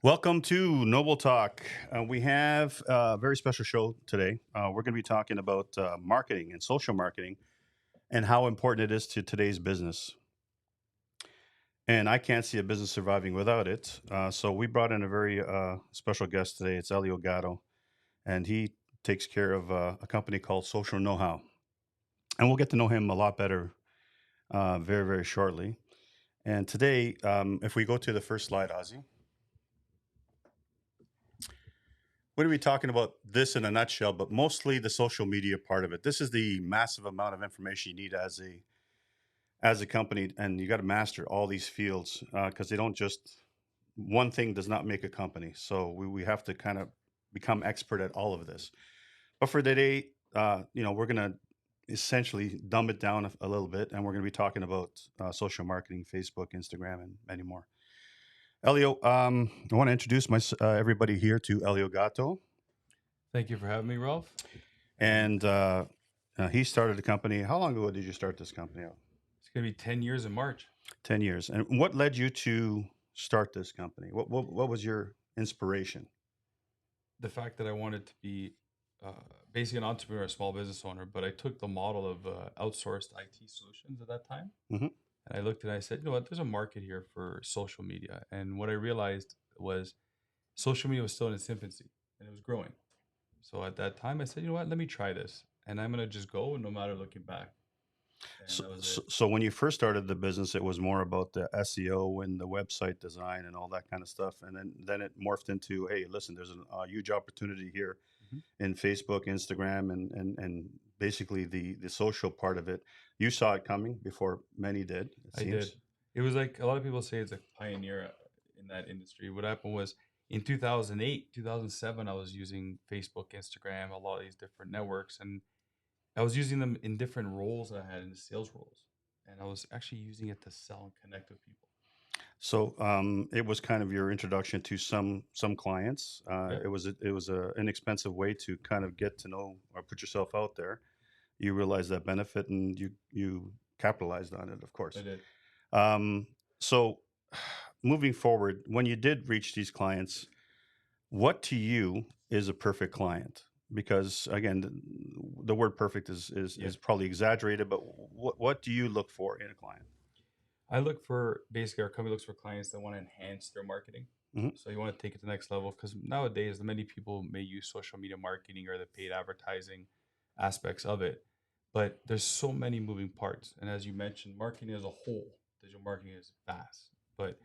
Welcome to Noble Talk. We have a very special show today. We're going to be talking about marketing and social marketing and how important it is to today's business. And I can't see a business surviving without it. So we brought in a very special guest today. It's Elio Gatto, and he takes care of a company called Social Know How. And we'll get to know him a lot better very, very shortly. And today, if we go to the first slide, Ozzy. We're going to be talking about this in a nutshell, but mostly the social media part of it. This is the massive amount of information you need as a company, and you got to master all these fields because they don't just one thing does not make a company. So we have to kind of become expert at all of this. But for today, we're going to essentially dumb it down a little bit, and we're going to be talking about social marketing, Facebook, Instagram, and many more. Elio, I want to introduce everybody here to Elio Gatto. Thank you for having me, Ralph. And he started a company. How long ago did you start this company out? It's going to be 10 years in March. 10 years. And what led you to start this company? What was your inspiration? The fact that I wanted to be basically an entrepreneur, a small business owner, but I took the model of outsourced IT solutions at that time. Mm-hmm. And I looked and I said, you know what, there's a market here for social media. And what I realized was social media was still in its infancy and it was growing. So at that time, I said, you know what, let me try this. And I'm going to just go no matter looking back. So when you first started the business, it was more about the SEO and the website design and all that kind of stuff. And then it morphed into, hey, listen, there's a huge opportunity here in Facebook, Instagram, and basically the social part of it. You saw it coming before many did, it I seems. did. It was like a lot of people say it's a pioneer in that industry. What happened was in 2008, 2007, I was using Facebook, Instagram, a lot of these different networks, and I was using them in different roles that I had in the sales roles. And I was actually using it to sell and connect with people. So it was kind of your introduction to some clients. Yeah, It was a inexpensive way to kind of get to know or put yourself out there. You realized that benefit, and you capitalized on it, of I course. did. So moving forward, when you did reach these clients, what to you is a perfect client? Because again, the word perfect Yeah. is probably exaggerated, but what do you look for in a client? I look for basically our company looks for clients that want to enhance their marketing. Mhm. So you want to take it to the next level because nowadays many people may use social media marketing or the paid advertising aspects of it, but there's so many moving parts. And as you mentioned, marketing as a whole, digital marketing is vast. But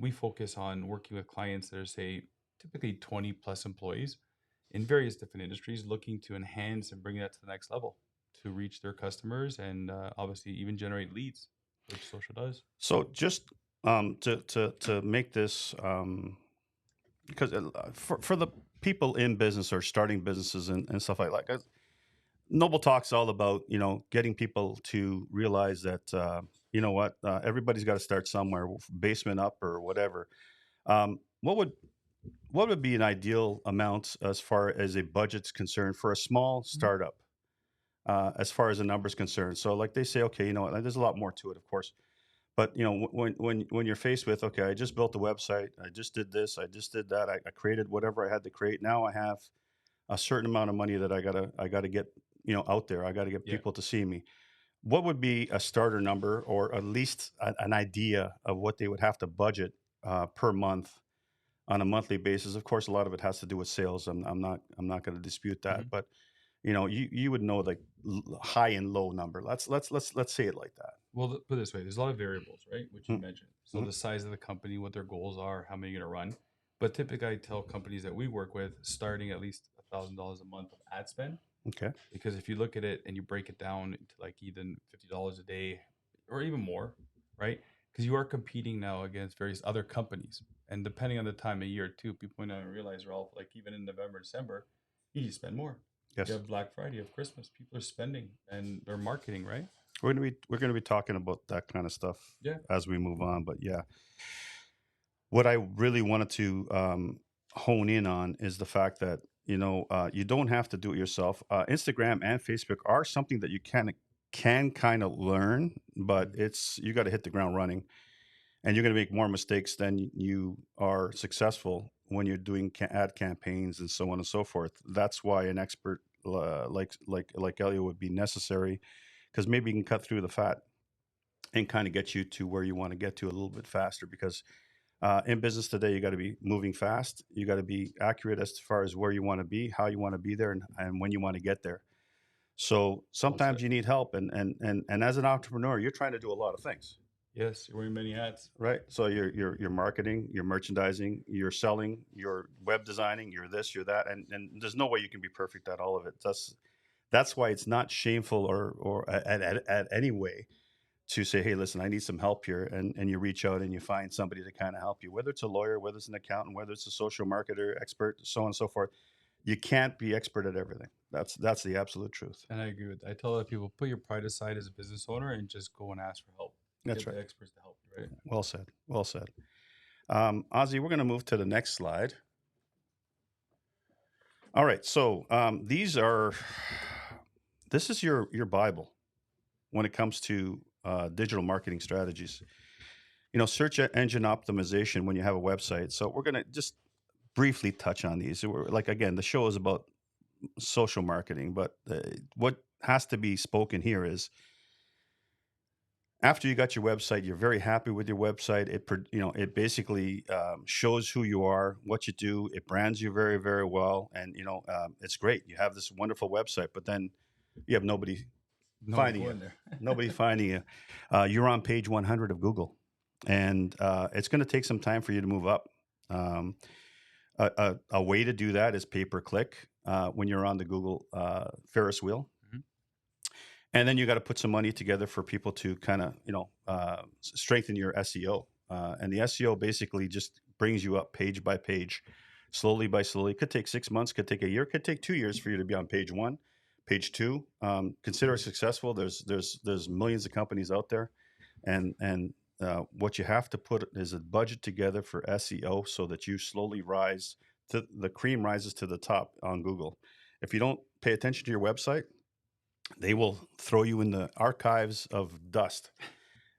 we focus on working with clients that are say typically 20 plus employees in various different industries, looking to enhance and bring that to the next level to reach their customers and obviously even generate leads, which social does. So just to make this because for the people in business or starting businesses and stuff like that, Noble Talk's all about getting people to realize that everybody's got to start somewhere, basement up or whatever. Um, what would be an ideal amount as far as a budget's concerned for a small startup, as far as the numbers concerned? So like they say, okay, there's a lot more to it, of course. But when you're faced with, okay, I just built a website, I just did this, I just did that, I created whatever I had to create. Now I have a certain amount of money that I gotta get out there. I got to get Yeah. people to see me. What would be a starter number, or at least an idea of what they would have to budget per month on a monthly basis? Of course, a lot of it has to do with sales. I'm not going to dispute that, Mhm. but you would know like high and low number. Let's say it like that. Well, put it this way, there's a lot of variables, right? Which you Mm-hmm. mentioned. So Mm-hmm. the size of the company, what their goals are, how many you're gonna run. But typically, I tell companies that we work with starting at least $1,000 a month of ad spend. Okay. Because if you look at it and you break it down into like even $50 a day or even more, right? Because you are competing now against various other companies. And depending on the time of year too, people might not realize, Ralph, like even in November, December, you need to spend more. You Yes. have Black Friday, you have Christmas. People are spending and they're marketing, right? We're gonna be talking about that kind of stuff Yeah. as we move on. But yeah, what I really wanted to hone in on is the fact that you don't have to do it yourself. Instagram and Facebook are something that you can kind of learn, but Mhm. it's you got to hit the ground running, and you're going to make more mistakes than you are successful when you're doing ad campaigns and so on and so forth. That's why an expert like Elio would be necessary, because maybe he can cut through the fat and kind of get you to where you want to get to a little bit faster. Because in business today, you got to be moving fast. You got to be accurate as far as where you want to be, how you want to be there, and when you want to get there. So Well said. sometimes you need help, and as an entrepreneur, you're trying to do a lot of things, Yes, you're wearing many hats. right? So you're marketing, you're merchandising, you're selling, you're web designing, you're this, you're that, and there's no way you can be perfect at all of it. That's why it's not shameful or at any way to say, hey, listen, I need some help here. And you reach out and you find somebody to kind of help you, whether it's a lawyer, whether it's an accountant, whether it's a social marketer, expert, so on and so forth. You can't be expert at everything. That's the absolute truth. And I agree with that. I tell other people, put your pride aside as a business owner and just go and ask for help. That's Get right. the experts to help you, right? Well said. Well said. Ozzy, we're going to move to the next slide. All right. So this is your Bible when it comes to digital marketing strategies. Search engine optimization when you have a website. So we're going to just briefly touch on these. Like, again, the show is about social marketing, but what has to be spoken here is after you got your website, you're very happy with your website. It basically shows who you are, what you do. It brands you very, very well, and it's great. You have this wonderful website, but then you have nobody Nobody finding go you. in there. Nobody finding you. You're on page 100 of Google, and it's going to take some time for you to move up. Um, a way to do that is pay per click when you're on the Google Ferris wheel, Mhm. and then you got to put some money together for people to kind of strengthen your SEO. And the SEO basically just brings you up page by page, slowly by slowly. It could take 6 months, could take a year, could take 2 years for you to be on page one, page two. Consider it successful. There's millions of companies out there, and what you have to put is a budget together for SEO so that you slowly rise to the cream rises to the top on Google. If you don't pay attention to your website, they will throw you in the archives of dust.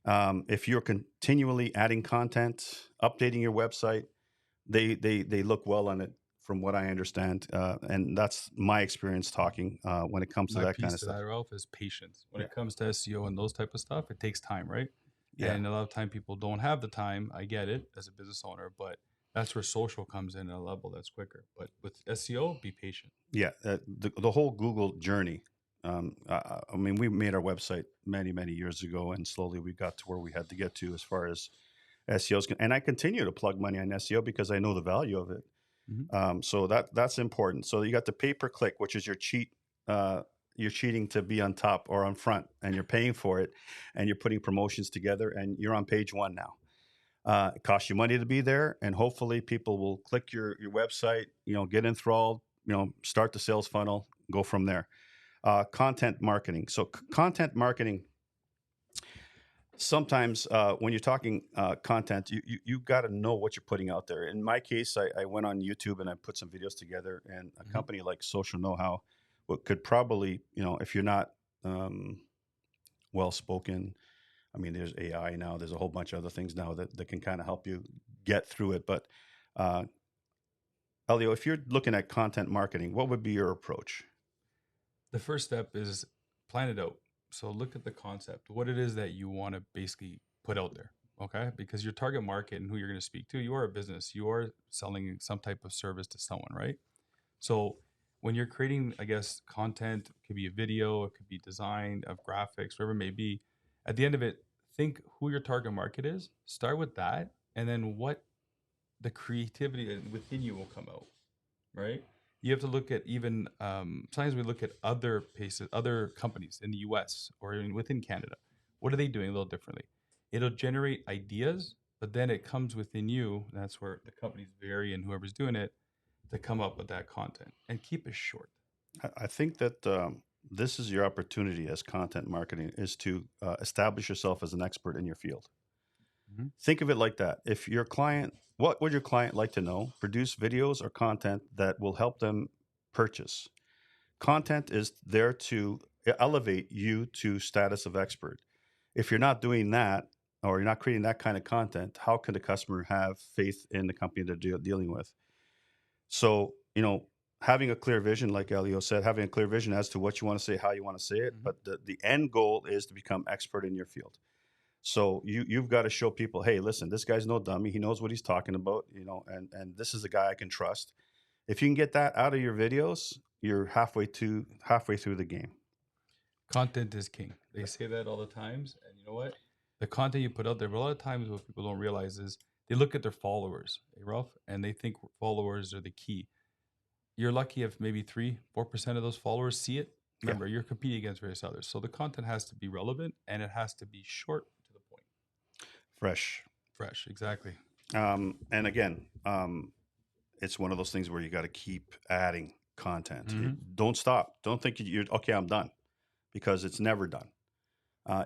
If you're continually adding content, updating your website, they look well on it, from what I understand, and that's my experience talking when it comes to My that kind piece of to that, stuff. Ralph, is patience. When Yeah, it comes to SEO and those type of stuff, it takes time, right? yeah, And a lot of time people don't have the time. I get it as a business owner, but that's where social comes in at a level that's quicker. But with SEO, be patient. yeah. The whole Google journey. I mean, we made our website many years ago, and slowly we got to where we had to get to as far as SEOs. And I continue to plug money on SEO because I know the value of it. Mhm. So that's important. So you got the pay per click, which is your cheat. You're cheating to be on top or on front, and you're paying for it, and you're putting promotions together, and you're on page one now. It costs you money to be there, and hopefully people will click your website. Get enthralled. Start the sales funnel. Go from there. Content marketing. So content marketing, sometimes when you're talking content, you got to know what you're putting out there. In my case, I went on YouTube and I put some videos together, and a Mhm. company like Social Know How could probably, if you're not um, well spoken, I mean, there's AI now, there's a whole bunch of other things now that can kind of help you get through it. But uh, Elio, if you're looking at content marketing, what would be your approach? The first step is plan it out. So look at the concept, what it is that you want to basically put out there. Okay. Because your target market and who you're going to speak to, you are a business, you are selling some type of service to someone, right? So when you're creating, I guess, content, it could be a video, it could be design of graphics, whatever it may be. At the end of it, think who your target market is, start with that, and then what the creativity within you will come out, right? You have to look at even sometimes we look at other places, other companies in the US or within Canada. What are they doing a little differently? It'll generate ideas, but then it comes within you. That's where the companies vary and whoever's doing it to come up with that content and keep it short. I think that this is your opportunity as content marketing is to establish yourself as an expert in your field. Mhm. Think of it like that. If your client, what would your client like to know? Produce videos or content that will help them purchase. Content is there to elevate you to status of expert. If you're not doing that, or you're not creating that kind of content, how can the customer have faith in the company they're dealing with? So, having a clear vision, like Elio said, having a clear vision as to what you want to say, how you want to say it, Mhm. but the end goal is to become expert in your field. So you've got to show people, hey, listen, this guy's no dummy. He knows what he's talking about, and this is a guy I can trust. If you can get that out of your videos, you're halfway through the game. Content is king. They say that all the times, and you know what? The content you put out there, but a lot of times what people don't realize is they look at their followers, Ralph, and they think followers are the key. You're lucky if maybe 3, 4% of those followers see it. Yeah, Remember, you're competing against various others. So the content has to be relevant and it has to be short to the point. fresh. Fresh, exactly. And again, it's one of those things where you got to keep adding content. Hmm. Don't stop. Don't think you're okay. I'm done, because it's never done.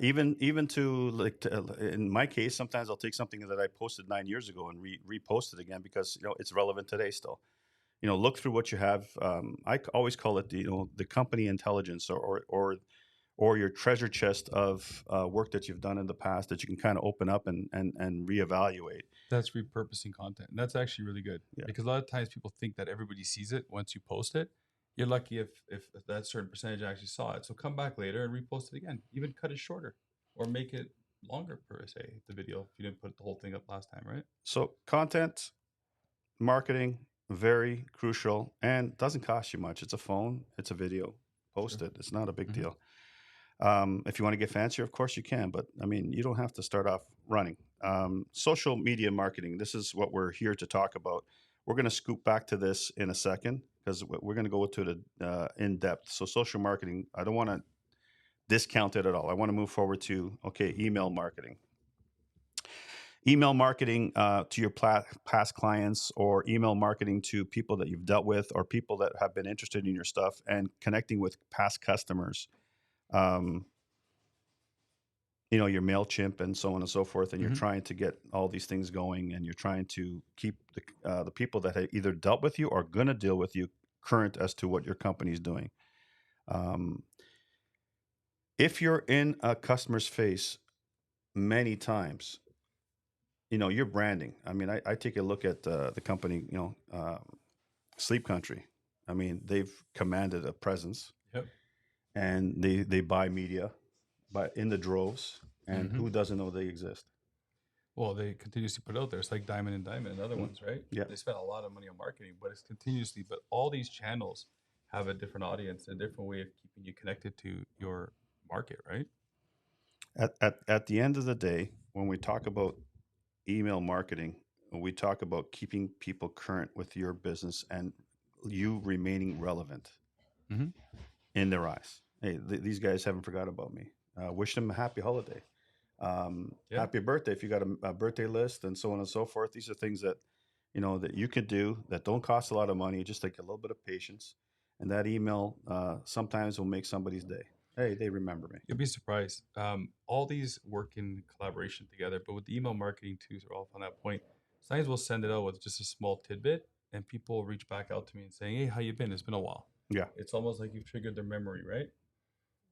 Even to like in my case, sometimes I'll take something that I posted 9 years ago and repost it again because it's relevant today still. Look through what you have. I always call it the company intelligence, or your treasure chest of work that you've done in the past that you can kind of open up and reevaluate. That's repurposing content. And that's actually really good Yeah. because a lot of times people think that everybody sees it once you post it. You're lucky if that certain percentage actually saw it. So come back later and repost it again. Even cut it shorter or make it longer per se, the video, if you didn't put the whole thing up last time, right? So content marketing, very crucial, and doesn't cost you much. It's a phone, it's a video. True. Post it. It's not a big Hmm. deal. If you want to get fancier, of course you can, but I mean, you don't have to start off running. Social media marketing. This is what we're here to talk about. We're going to scoop back to this in a second because we're going to go to the in depth. So, social marketing. I don't want to discount it at all. I want to move forward to email marketing. Email marketing to your past clients, or email marketing to people that you've dealt with, or people that have been interested in your stuff, and connecting with past customers. Um, your MailChimp and so on and so forth, and you're Hmm. trying to get all these things going, and you're trying to keep the people that have either dealt with you or going to deal with you current as to what your company's doing. Um, if you're in a customer's face many times, your branding. I mean, I take a look at the company, Sleep Country. I mean, they've commanded a presence, Yep. and they buy media, but in the droves, and Hmm. who doesn't know they exist? Well, they continuously put out there. It's like Diamond and Diamond and other Mm, ones, right? yeah. They spend a lot of money on marketing, but it's continuously. But all these channels have a different audience, a different way of keeping you connected to your market, right? At the end of the day, when we talk about email marketing, we talk about keeping people current with your business and you remaining relevant Hmm. in their eyes. Hey, these guys haven't forgot about me. Wish them a happy holiday. Yeah. Happy birthday if you got a birthday list, and so on and so forth. These are things that that you could do that don't cost a lot of money. Just take a little bit of patience, and that email sometimes will make somebody's day. Hey, they remember me. You'll be surprised. All these work in collaboration together, but with the email marketing too, so off on that point, sometimes we'll send it out with just a small tidbit, and people will reach back out to me and saying, "Hey, how you been? It's been a while." Yeah, It's almost like you've triggered their memory, right?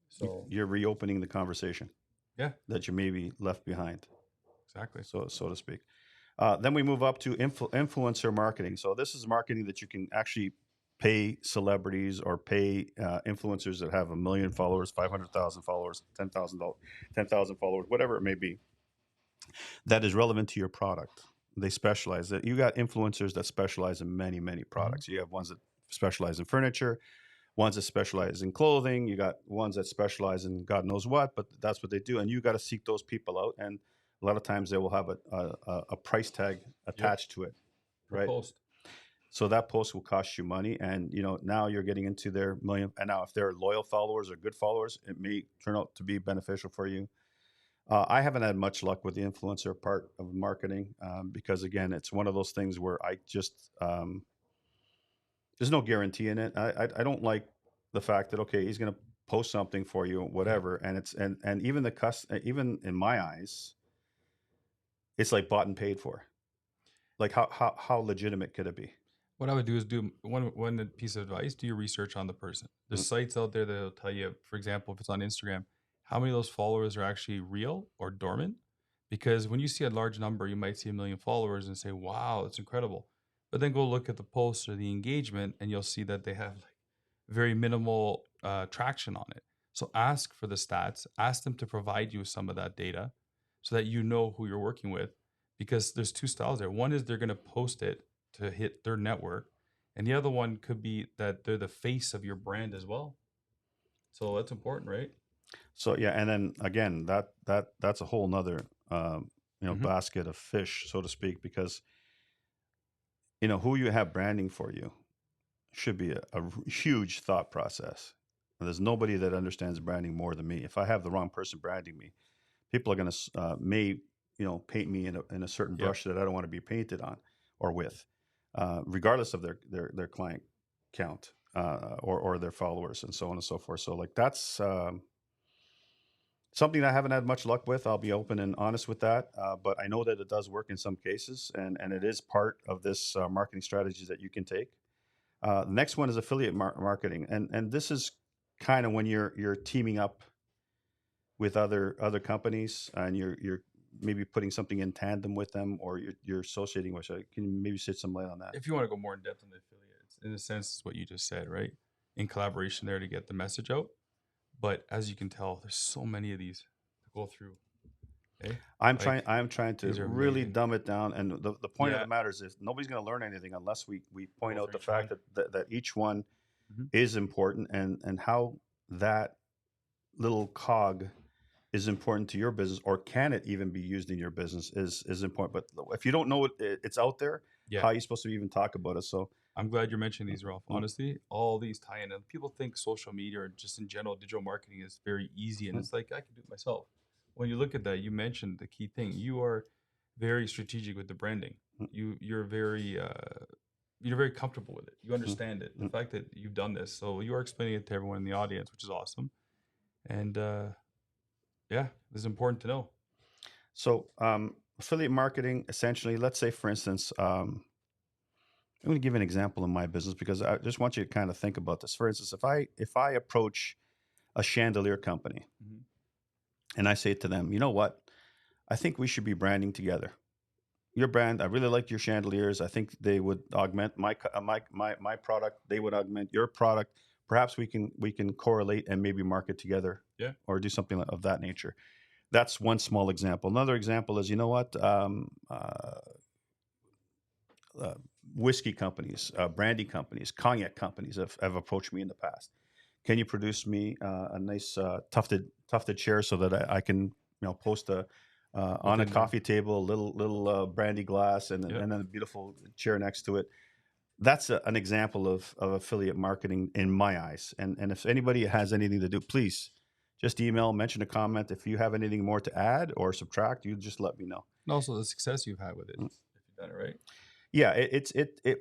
So you're reopening the conversation yeah, that you maybe left behind, exactly. so to speak. Then we move up to influencer marketing. So this is marketing that you can actually pay celebrities or pay influencers that have 1 million followers, 500,000 followers, 10,000 followers, whatever it may be, that is relevant to your product. They specialize. That you got influencers that specialize in many Hmm. products. You have ones that specialize in furniture, ones that specialize in clothing. You got ones that specialize in God knows what, but that's what they do. And you got to seek those people out. And a lot of times they will have a price tag Yep. attached to it, Per right? post. So that post will cost you money, and now you're getting into their million. And now, if they're loyal followers or good followers, it may turn out to be beneficial for you. I haven't had much luck with the influencer part of marketing because, again, it's one of those things where I just there's no guarantee in it. I don't like the fact that okay, he's going to post something for you, Yeah. whatever, and it's and even even in my eyes, it's like bought and paid for. Like how legitimate could it be? What I would do is do one piece of advice: do your research on the person. There's Mm. sites out there that'll tell you, for example, if it's on Instagram, how many of those followers are actually real or dormant. Because when you see a large number, you might see 1 million followers and say, "Wow, that's incredible." But then go look at the posts or the engagement, and you'll see that they have like very minimal traction on it. So ask for the stats. Ask them to provide you with some of that data, so that you know who you're working with. Because there's two styles there. One is they're going to post it to hit their network, and the other one could be that they're the face of your brand as well. So that's important, right? So yeah, and then again, that's a whole nother Hmm. basket of fish, so to speak, because who you have branding for you should be a huge thought process. And there's nobody that understands branding more than me. If I have the wrong person branding me, people are going to may paint me in a certain Yep. brush that I don't want to be painted on or with, regardless of their client count or their followers and so on and so forth. So like that's something I haven't had much luck with. I'll be open and honest with that, but I know that it does work in some cases, and it is part of this marketing strategies that you can take. The next one is affiliate marketing, and this is kind of when you're teaming up with other companies, and you're maybe putting something in tandem with them, or you're associating with. So can you maybe shed some light on that? If you want to go more in depth on the affiliates, in a sense, it's what you just said, right? In collaboration there to get the message out. But as you can tell, there's so many of these to go through. Eh? Like I'm trying to these are really amazing. dumb it down, and the point of the Yeah, matter is nobody's going to learn anything unless we point go out for the each fact one. that each one Hmm. is important, and how that little cog is important to your business, or can it even be used in your business is important. But if you don't know it's out there, Yeah. how are you supposed to even talk about it? So I'm glad you're mentioning these, Ralph. mm, Honestly, all these tie in. And people think social media or just in general digital marketing is very easy, and mm, it's like I can do it myself. When you look at that, you mentioned the key thing. You are very strategic with the branding. mm, You're very comfortable with it. You mm, understand it. The mm. fact that you've done this, so you are explaining it to everyone in the audience, which is awesome. And yeah, this is important to know. So affiliate marketing, essentially, let's say for instance, I'm going to give an example in my business because I just want you to kind of think about this. For instance, if I approach a chandelier company Hmm. and I say to them, you know what, I think we should be branding together. Your brand, I really like your chandeliers. I think they would augment my product. They would augment your product. Perhaps we can correlate and maybe market together Yeah. or do something of that nature. That's one small example. Another example is, you know what, uh, whiskey companies, brandy companies, cognac companies have approached me in the past. Can you produce me a nice tufted chair so that I can post a on a Within their coffee table, a little brandy glass, yeah. and then a beautiful chair next to it. That's an example of affiliate marketing in my eyes. And if anybody has anything to do, please just email, mention a comment. If you have anything more to add or subtract, you just let me know. And also the success you've had with it, Mm. if you've done it right. Yeah, it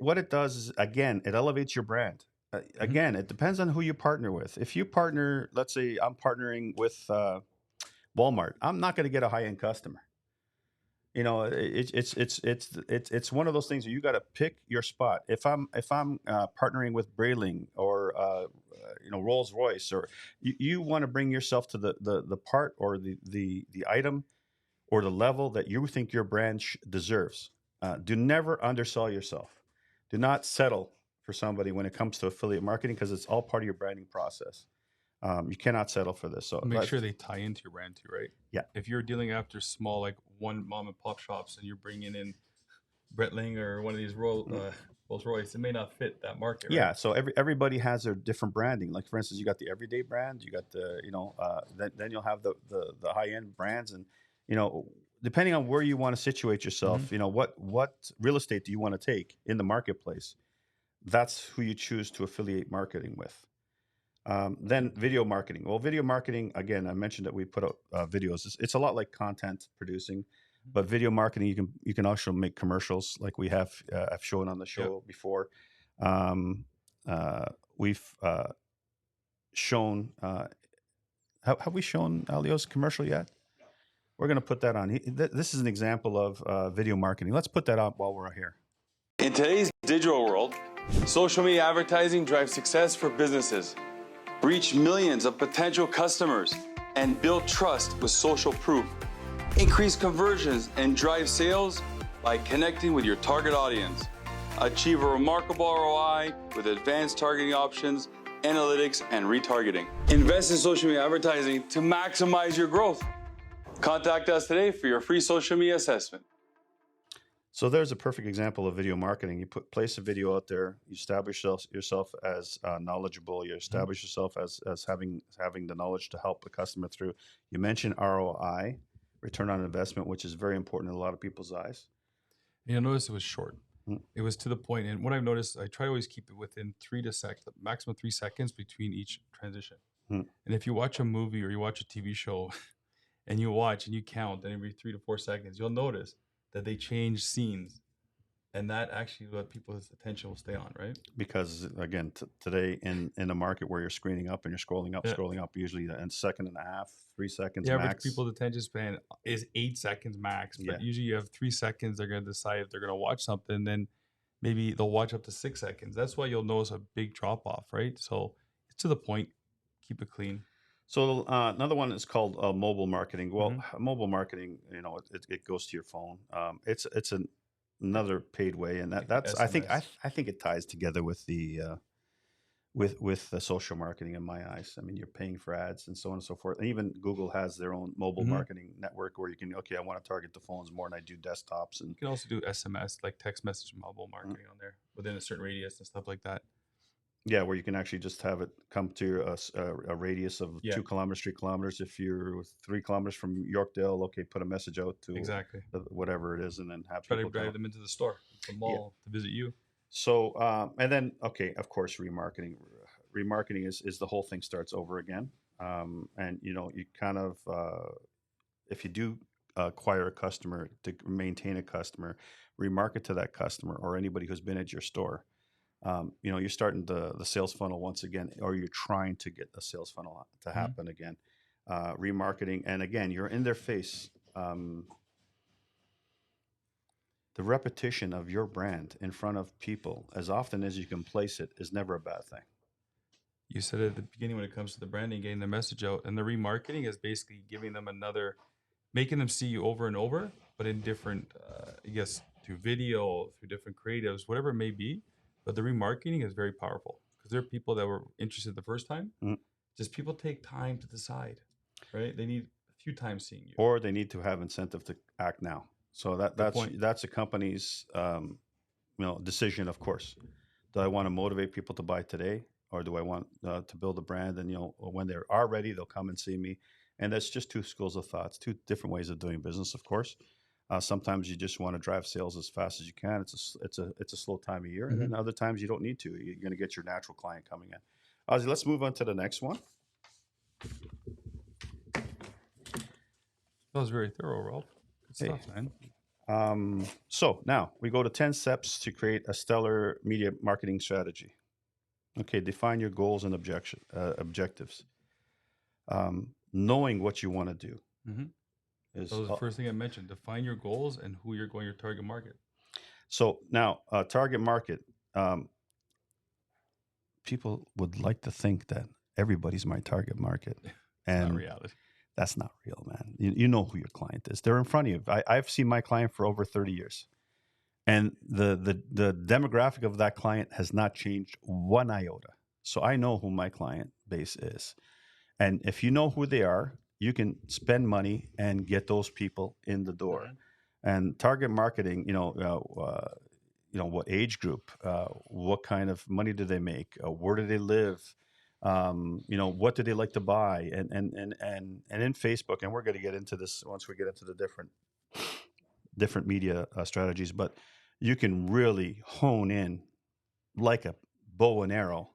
what it does is, again, it elevates your brand. Hmm. Again, it depends on who you partner with. If you partner, let's say I'm partnering with Walmart, I'm not going to get a high end customer. It's one of those things where you got to pick your spot. If I'm partnering with Brayling or Rolls Royce, or you want to bring yourself to the part or the item or the level that you think your brand deserves. Do never undersell yourself. Do not settle for somebody when it comes to affiliate marketing, because it's all part of your branding process. You cannot settle for this. So Make sure let's, they tie into your brand too, right? yeah. If you're dealing after small, like one mom and pop shops, and you're bringing in Bretling or one of these Mm. Rolls Royce, it may not fit that market, right? Yeah, so everybody has their different branding. Like for instance, you got the everyday brand, you got the then you'll have the high end brands, and you know depending on where you want to situate Hmm. yourself, what real estate do you want to take in the marketplace? That's who you choose to affiliate marketing with. Then video marketing. Well, video marketing, again, I mentioned that we put out videos. It's a lot like content producing, but video marketing, you can also make commercials like I've shown on the Yep. show before. Um, uh, we've shown. Have we shown Elio's commercial yet? We're going to put that on. This is an example of video marketing. Let's put that up while we're here. In today's digital world, social media advertising drives success for businesses. Reach millions of potential customers and build trust with social proof. Increase conversions and drive sales by connecting with your target audience. Achieve a remarkable ROI with advanced targeting options, analytics, and retargeting. Invest in social media advertising to maximize your growth. Contact us today for your free social media assessment. So there's a perfect example of video marketing. You place a video out there. You establish yourself as knowledgeable. You establish yourself as having the knowledge to help the customer through. You mentioned ROI, return on investment, which is very important in a lot of people's eyes. You'll notice it was short. It was to the point. And what I've noticed, I try to always keep it within maximum 3 seconds between each transition. And if you watch a movie or you watch a TV show and you watch and you count, and every 3 to 4 seconds, you'll notice that they change scenes. And that actually what people's attention will stay on, right? Because again, today in a market where you're screening up and you're scrolling up, usually in a second and a half, 3 seconds the max. Average people's attention span is 8 seconds max, but usually you have 3 seconds. They're going to decide if they're going to watch something, then maybe they'll watch up to 6 seconds. That's why you'll notice a big drop off, right? So it's to the point. Keep it clean. So another one is called mobile marketing. Well, mobile marketing, it goes to your phone. It's another paid way, and that's SMS. I think it ties together with the with the social marketing in my eyes. I mean, you're paying for ads and so on and so forth. And even Google has their own mobile marketing network where you can I want to target the phones more than I do desktops. And you can also do SMS, like text message mobile marketing on there within a certain radius and stuff like that. Yeah, where you can actually just have it come to a radius of 2 kilometers, 3 kilometers. If you're 3 kilometers from Yorkdale, put a message out to whatever it is, and then have try to drive them into the store, the mall, to visit you. So, and then, of course, remarketing. Remarketing is the whole thing starts over again. And, you kind of, if you do acquire a customer, to maintain a customer, remarket to that customer or anybody who's been at your store. You're starting the sales funnel once again, or you're trying to get the sales funnel to happen again. Remarketing, and again, you're in their face. The repetition of your brand in front of people as often as you can place it is never a bad thing. You said at the beginning when it comes to the branding, getting the message out, and the remarketing is basically giving them making them see you over and over, but in different, through video, through different creatives, whatever it may be. But the remarketing is very powerful because there are people that were interested the first time. Just people take time to decide, right? They need a few times seeing you, or they need to have incentive to act now. So that's a company's decision, of course. Do I want to motivate people to buy today, or do I want to build a brand? And when they are ready, they'll come and see me. And that's just 2 schools of thoughts, 2 different ways of doing business, of course. Sometimes you just want to drive sales as fast as you can. It's a slow time of year, and then other times you don't need to. You're going to get your natural client coming in. Ozzy, let's move on to the next one. That was very thorough, Ralph. Good stuff, man. So now we go to 10 steps to create a stellar media marketing strategy. Okay, define your goals and objectives. Knowing what you want to do. That was the first thing I mentioned. Define your goals and who you're going your target market. So now, target market. People would like to think that everybody's my target market, and not reality. That's not real, man. You know who your client is. They're in front of you. I've seen my client for over 30 years, and the demographic of that client has not changed one iota. So I know who my client base is, and if you know who they are, you can spend money and get those people in the door. And target marketing, what age group, what kind of money do they make, where do they live, what do they like to buy, and in Facebook, and we're going to get into this once we get into the different media strategies, but you can really hone in like a bow and arrow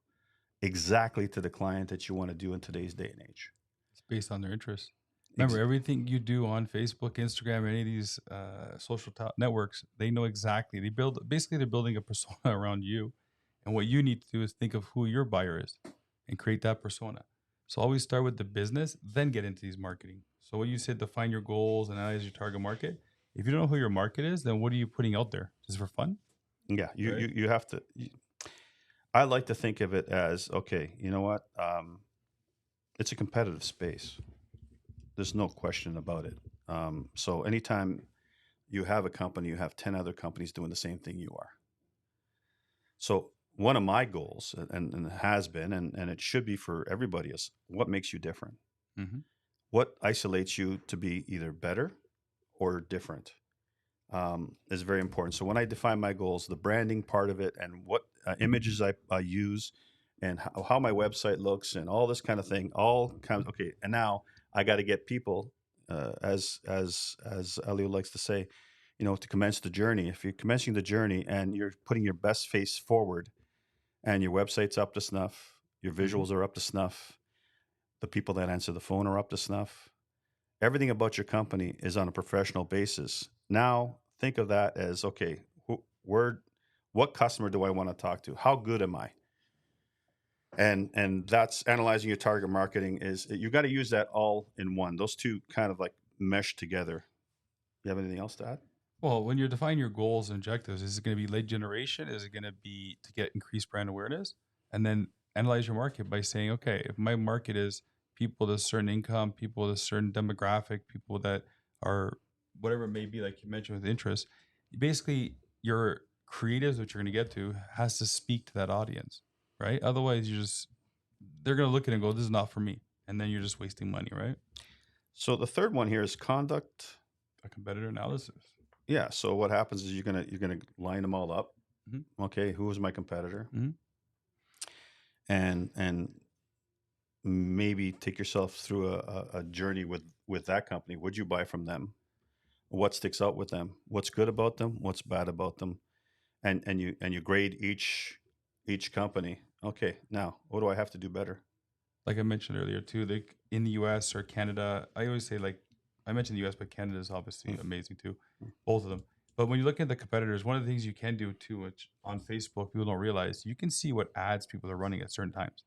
exactly to the client that you want to do in today's day and age. Based on their interests. Remember, everything you do on Facebook, Instagram, any of these social networks, they know exactly. They're building a persona around you, and what you need to do is think of who your buyer is. and create that persona. So always start with the business, then get into these marketing. So what you said, define your goals and analyze your target market. If you don't know who your market is, then what are you putting out there? Just for fun? Yeah, Right. you have to. I like to think of it as, okay, you know what? It's a competitive space. There's no question about it. So anytime you have a company, you have 10 other companies doing the same thing you are. So one of my goals, and it has been, and it should be for everybody, is what makes you different? Mm-hmm. What isolates you to be either better or different? Is very important. So when I define my goals, the branding part of it, and what images I use, and how my website looks, and all this kind of thing, all kind of okay. And now I got to get people, as Elio likes to say, to commence the journey. If you're commencing the journey and you're putting your best face forward, and your website's up to snuff, your Mm-hmm. visuals are up to snuff, the people that answer the phone are up to snuff, everything about your company is on a professional basis. Now think of that as, okay, what customer do I want to talk to? How good am I? And that's analyzing your target marketing. Is you got to use that all in one. Those two kind of like mesh together. You have anything else to add? Well, when you're defining your goals and objectives, is it going to be lead generation? Is it going to be to get increased brand awareness? And then analyze your market by saying, okay, if my market is people with a certain income, people with a certain demographic, people that are whatever it may be, like you mentioned with interest, basically your creatives, which you're going to get to, has to speak to that audience, right? Otherwise, they're going to look at it and go, this is not for me. And then you're just wasting money, right? So the third one here is conduct. A competitor analysis. Yeah. So what happens is you're gonna line them all up. Mm-hmm. Okay, who is my competitor? Mm-hmm. And maybe take yourself through a journey with that company. What'd you buy from them? What sticks out with them? What's good about them? What's bad about them? And you grade each company. Okay, now what do I have to do better? Like I mentioned earlier too, like in the US or Canada, I always say like I mentioned the US, but Canada is obviously Mm. amazing too, both of them. But when you look at the competitors, one of the things you can do too, which on Facebook people don't realize, you can see what ads people are running at certain times.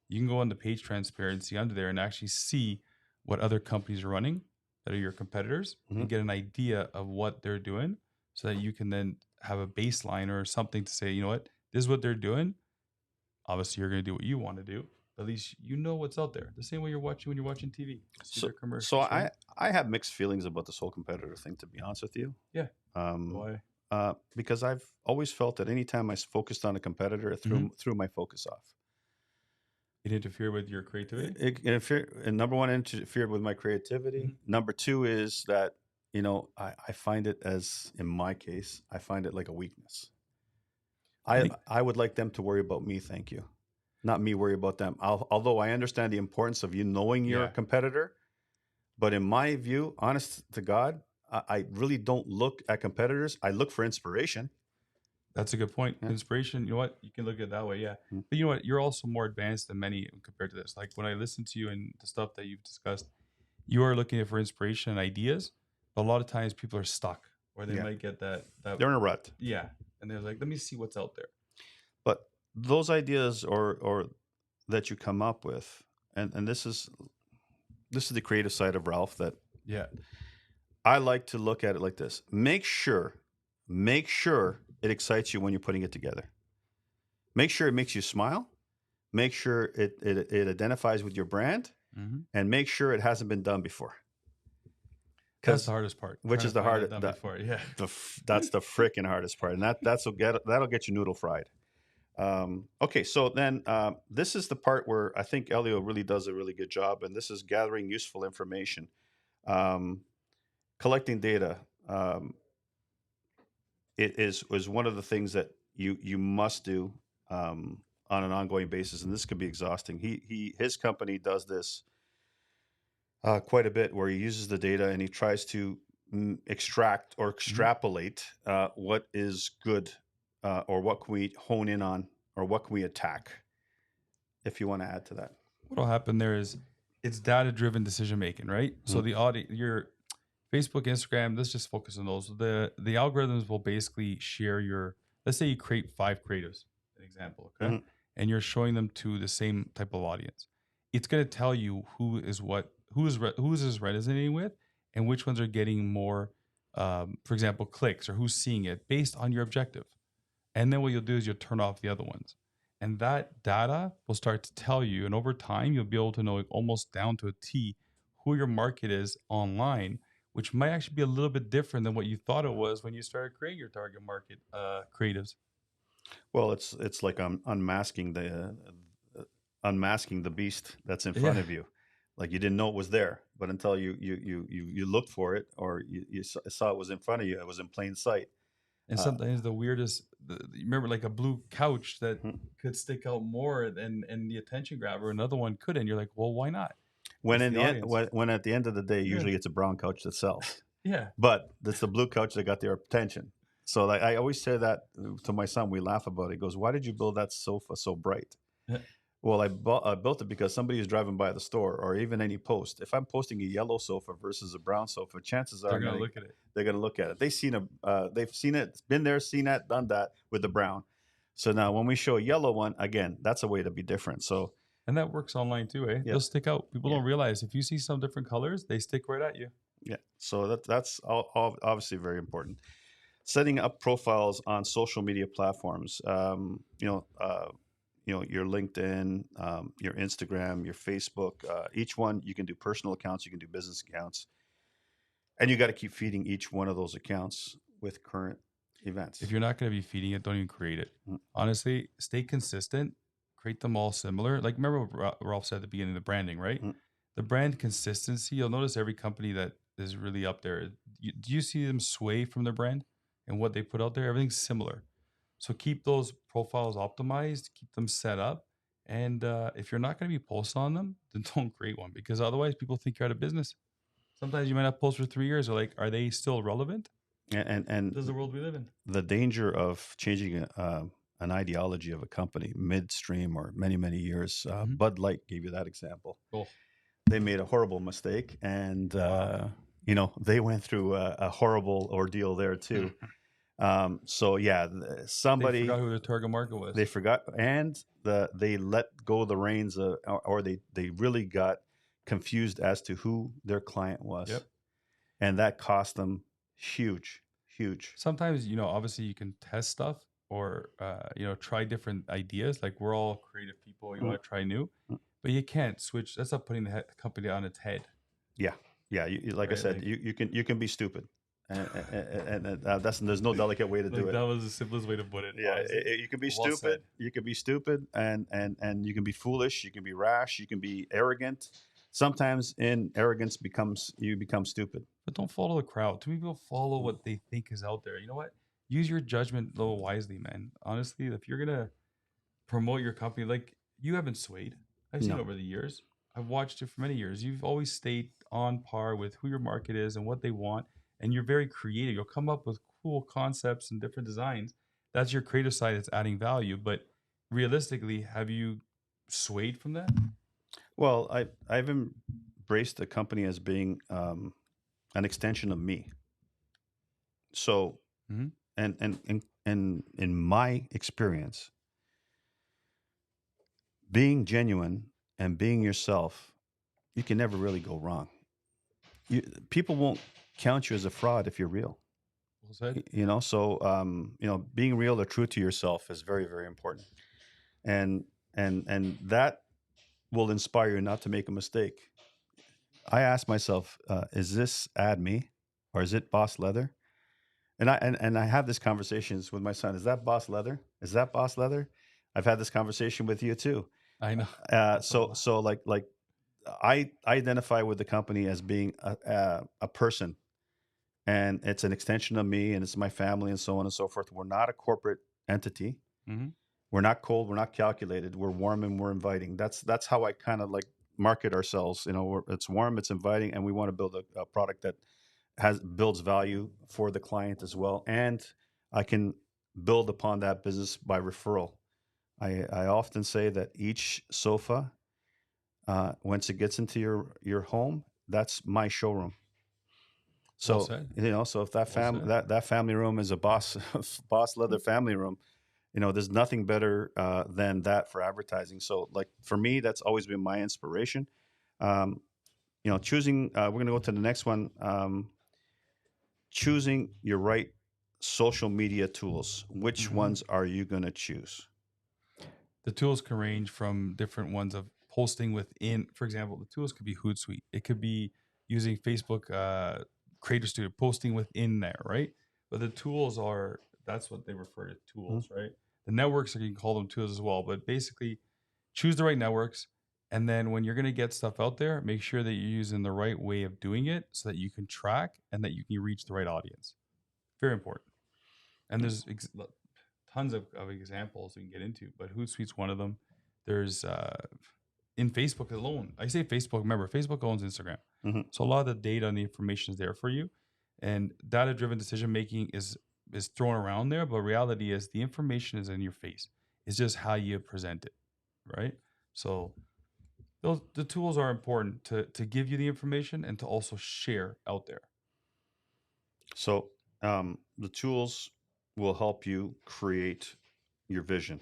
You can go on the page transparency under there and actually see what other companies are running that are your competitors and Mhm. get an idea of what they're doing so that you can then have a baseline or something to say, you know what, this is what they're doing. Obviously, you're going to do what you want to do. At least you know what's out there. The same way you're watching when you're watching TV. You see So their so commercials, right? I have mixed feelings about this whole competitor thing. To be honest with you, Yeah. um, Why? because I've always felt that anytime focused on a competitor, it threw my focus off. It interfere with your creativity? And number one, interfered with my creativity. Mhm. Number two is that I find it, as in my case, I find it like a weakness. I I think, I would like them to worry about me. Thank you, not me worry about them. Although I understand the importance of you knowing your yeah, competitor, but in my view, honest to God, I really don't look at competitors. I look for inspiration. that's a good point. Yeah. Inspiration, you know what? You can look at it that way, yeah. Mm. But you know what? You're also more advanced than many compared to this. Like when I listen to you and the stuff that you've discussed, you are looking for inspiration and ideas. But a lot of times people are stuck or they Yeah. might get that, They're in a rut. yeah. And they're like, let me see what's out there. But those ideas or that you come up with, and this is the creative side of Ralph, that Yeah. I like to look at it like this. Make sure it excites you when you're putting it together. Make sure it makes you smile. Make sure it identifies with your brand, Mm-hmm. and make sure it hasn't been done before. That's the hardest part. Which Trying is to the find hardest. that done before. Yeah. That's the freaking hardest part, and that'll get you noodle fried. Okay, so then this is the part where I think Elio really does a really good job, and this is gathering useful information, collecting data. It is one of the things that you must do on an ongoing basis, and this could be exhausting. His company does this quite a bit, where he uses the data and he tries to extract or extrapolate what is good, or what can we hone in on, or what can we attack. If you want to add to that. What'll happen there is it's data driven decision making, right? So the audience, your Facebook, Instagram, let's just focus on those. The algorithms will basically share your, let's say you create 5 creatives, an example, okay? Mhm. and you're showing them to the same type of audience, it's going to tell you who is this resonating with, and which ones are getting more, for example, clicks, or who's seeing it based on your objective. And then what you'll do is you'll turn off the other ones. And that data will start to tell you. And over time, you'll be able to know almost down to a T who your market is online, which might actually be a little bit different than what you thought it was when you started creating your target market creatives. Well, it's like unmasking the beast that's in front Yeah. of you. Like you didn't know it was there, but until you looked for it, or you saw it was in front of you, it was in plain sight. And sometimes the weirdest, you remember like a blue couch that Mhm. could stick out more than the attention grabber, another one couldn't. You're like, well, why not? When It's in the the end, audience. when at the end of the day, Yeah. usually it's a brown couch that sells, Yeah. but it's the blue couch that got their attention. So like, I always say that to my son. We laugh about it. He goes, "Why did you build that sofa so bright?" Yeah. Well, I built it because somebody is driving by the store, or even any post. If I'm posting a yellow sofa versus a brown sofa, chances They're are going to look at it. they're going to look at it. They've seen it, been there, seen that, done that with the brown. So now when we show a yellow one, again, that's a way to be different. So And that works online too, eh? yeah, They'll stick out. People yeah, don't realize if you see some different colors, they stick right at you. yeah. So that's obviously very important. Setting up profiles on social media platforms. Your LinkedIn, your Instagram, your Facebook. Each one you can do personal accounts, you can do business accounts, and you got to keep feeding each one of those accounts with current events. If you're not going to be feeding it, don't even create it. Mm. Honestly, stay consistent. Create them all similar. Like remember what Ralph said at the beginning, the branding, right? Mm. The brand consistency. You'll notice every company that is really up there. Do you see them sway from their brand and what they put out there? Everything's similar. So keep those profiles optimized. Keep them set up. And if you're not going to be posting on them, then don't create one, because otherwise people think you're out of business. Sometimes you might not post for 3 years. Or like, are they still relevant? And This is the world we live in. the danger of changing an ideology of a company midstream or many years. Mhm. Bud Light gave you that example. Cool. They made a horrible mistake, and Wow. they went through a horrible ordeal there too. So yeah, They somebody forgot who their target market was. they forgot, and they let go of the reins, or they really got confused as to who their client was. Yep. And that cost them huge. Sometimes, obviously you can test stuff, or, try different ideas. Like we're all creative people. You want to try new, but you can't switch. That's not putting the company on its head. Yeah. Like I Right, said, like- you can be stupid, and there's no delicate way to do Like it. that was the simplest way to put it. Yeah, honestly. you can be Well stupid. said. You can be stupid, and you can be foolish. You can be rash. You can be arrogant. Sometimes in arrogance you become stupid. But don't follow the crowd. Too many people follow what they think is out there. You know what? Use your judgment a little wisely, man. Honestly, if you're gonna promote your company, like you haven't swayed. I've seen No. over the years. I've watched it for many years. You've always stayed on par with who your market is and what they want, and you're very creative. You'll come up with cool concepts and different designs. That's your creative side that's adding value. But realistically, have you swayed from that? Well, I've embraced the company as being an extension of me. So, Mhm. and in my experience, being genuine and being yourself, you can never really go wrong. People won't count you as a fraud if you're real. Well said. So being real or true to yourself is very important, and that will inspire you not to make a mistake. I ask myself, is this ad me, or is it Boss Leather? And I have these conversations with my son. Is that Boss Leather? Is that Boss Leather? I've had this conversation with you too. I know. So like I identify with the company as being a person, and it's an extension of me, and it's my family, and so on and so forth. We're not a corporate entity. Mhm. We're not cold. We're not calculated. We're warm and we're inviting. That's how I kind of like market ourselves. It's warm, it's inviting, and we want to build a product that builds value for the client as well. And I can build upon that business by referral. I often say that each sofa, once it gets into your home, that's my showroom. Well So said. so if that Well said. that family room is a boss Leather family room, There's nothing better than that for advertising. So, like for me, that's always been my inspiration. Um, choosing. We're going to go to the next one. Choosing your right social media tools. Which Mm-hmm. ones are you going to choose? The tools can range from different ones of posting within. For example, the tools could be Hootsuite. It could be using Facebook Creator Studio, posting within there, right? But the tools are, that's what they refer to Mhm. tools, right? The networks, you can call them tools as well. But basically, choose the right networks. And then when you're going to get stuff out there, make sure that you're using the right way of doing it so that you can track and that you can reach the right audience. Very important. And there's tons of examples we can get into, but Hootsuite's one of them. There's in Facebook alone. I say Facebook. Remember, Facebook owns Instagram, Mhm. so a lot of the data and the information is there for you. And data-driven decision making is thrown around there, but reality is the information is in your face. It's just how you present it, right? So the tools are important to give you the information and to also share out there. So, the tools will help you create your vision.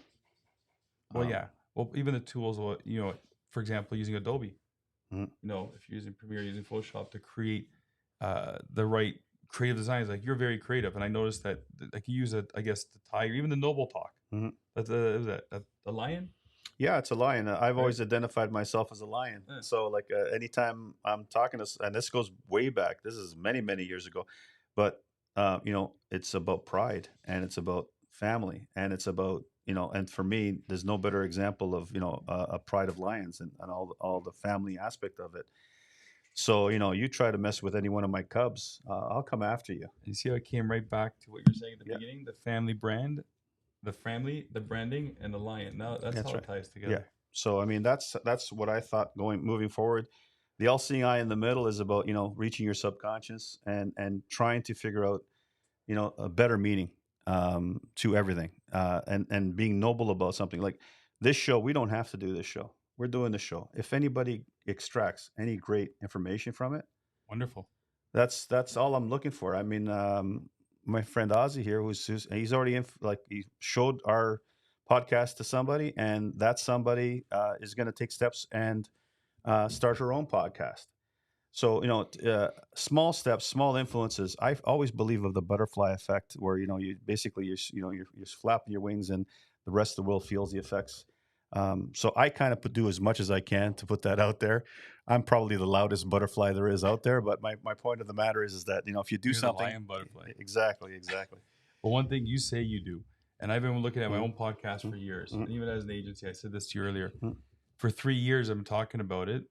Well, Um, yeah. Well, even the tools, for example, using Adobe. mhm. If you're using Premiere, using Photoshop to create the right creative designs, like you're very creative, and I noticed that like you use it, I guess the tiger, even the noble talk. Mhm. That's is that a lion, Yeah, it's a lion. I've right? always identified myself as a lion. Yeah. So, like, anytime I'm talking to, and this goes way back, this is many, many years ago, but it's about pride and it's about family and it's about and for me, there's no better example of a pride of lions and all the family aspect of it. So, you try to mess with any one of my cubs, I'll come after you. You see how it came right back to what you were saying at the Yeah, beginning, the family brand, the family, the branding, and the lion. Now that's that's how it right. ties Yeah. together. So, I mean, that's what I thought moving forward. The all-seeing eye in the middle is about reaching your subconscious and trying to figure out a better meaning to everything, and being noble about something. Like this show, we don't have to do this show. We're doing the show. If anybody extracts any great information from it, Wonderful. that's all I'm looking for. I mean, my friend Ozzy here, he's already like he showed our podcast to somebody, and that somebody is going to take steps and start her own podcast. So small steps, small influences. I always believe of the butterfly effect, where you basically you're flapping your wings, and the rest of the world feels the effects. So I kind of do as much as I can to put that out there. I'm probably the loudest butterfly there is out there, but my point of the matter is that if you do You're the something, lion butterfly. exactly. But one thing you say you do, and I've been looking at my Mhm, own podcast for years, mhm, and even as an agency, I said this to you earlier. mhm. For 3 years, I'm talking about it,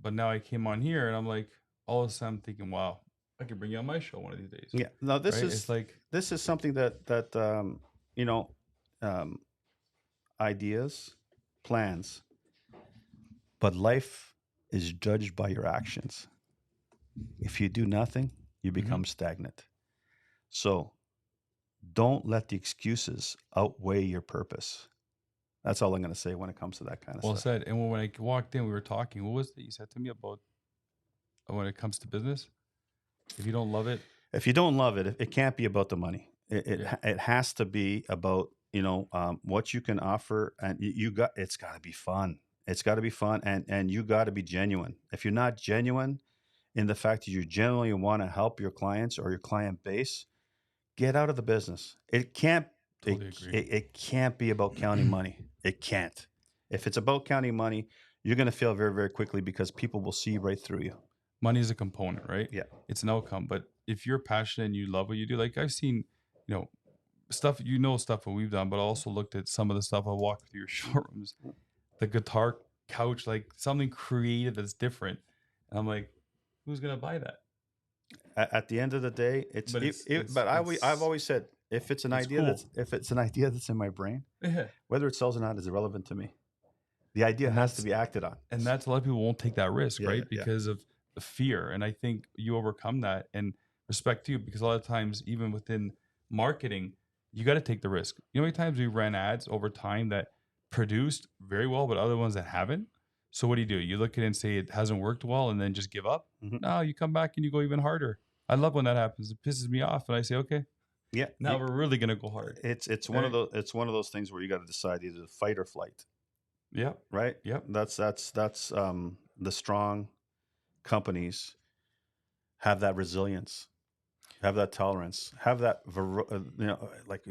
but now I came on here, and I'm like, all of a sudden, I'm thinking, wow, I could bring you on my show one of these days, Yeah. No, right? It's like, this is something that you know um, ideas, plans, but life is judged by your actions. If you do nothing, you mhm. become stagnant. So don't let the excuses outweigh your purpose. That's all I'm going to say when it comes to that kind of Well stuff. said. And when I walked in, we were talking. What was it you said to me about when it comes to business? If you don't love it, If you don't love it, it can't be about the money. yeah, It has to be about what you can offer, and it's got to be fun. It's got to be fun, and you got to be genuine. If you're not genuine in the fact that you genuinely want to help your clients or your client base, get out of the business. It can't. totally agree. It can't be about counting money. It can't. If it's about counting money, you're going to fail very, very quickly because people will see right through you. Money is a component, right? Yeah. It's an outcome. But if you're passionate and you love what you do, like I've seen, you know, stuff what we've done, but I also looked at some of the stuff I walked through your showrooms, the guitar couch, like something creative that's different. And I'm like, who's gonna buy that? At the end of the day, But but I've always said if it's an it's idea cool. that's in my brain, Yeah. whether it sells or not is irrelevant to me. The idea And has to be acted on. And that's a lot of people won't take that risk, Yeah, right? yeah, yeah. Because of the fear. And I think you overcome that, and respect to you, because a lot of times, even within marketing, you got to take the risk. You know how many times we ran ads over time that produced very well, but other ones that haven't? So what do? You look at it and say it hasn't worked well and then just give up? Mhm. No, you come back and you go even harder. I love when that happens. It pisses me off. And I say, okay, Yeah, Now we're really gonna go hard. it's Right? one of those things where you got to decide either fight or flight, Yep. right? Yep. That's the strong companies have that resilience, have that tolerance, have that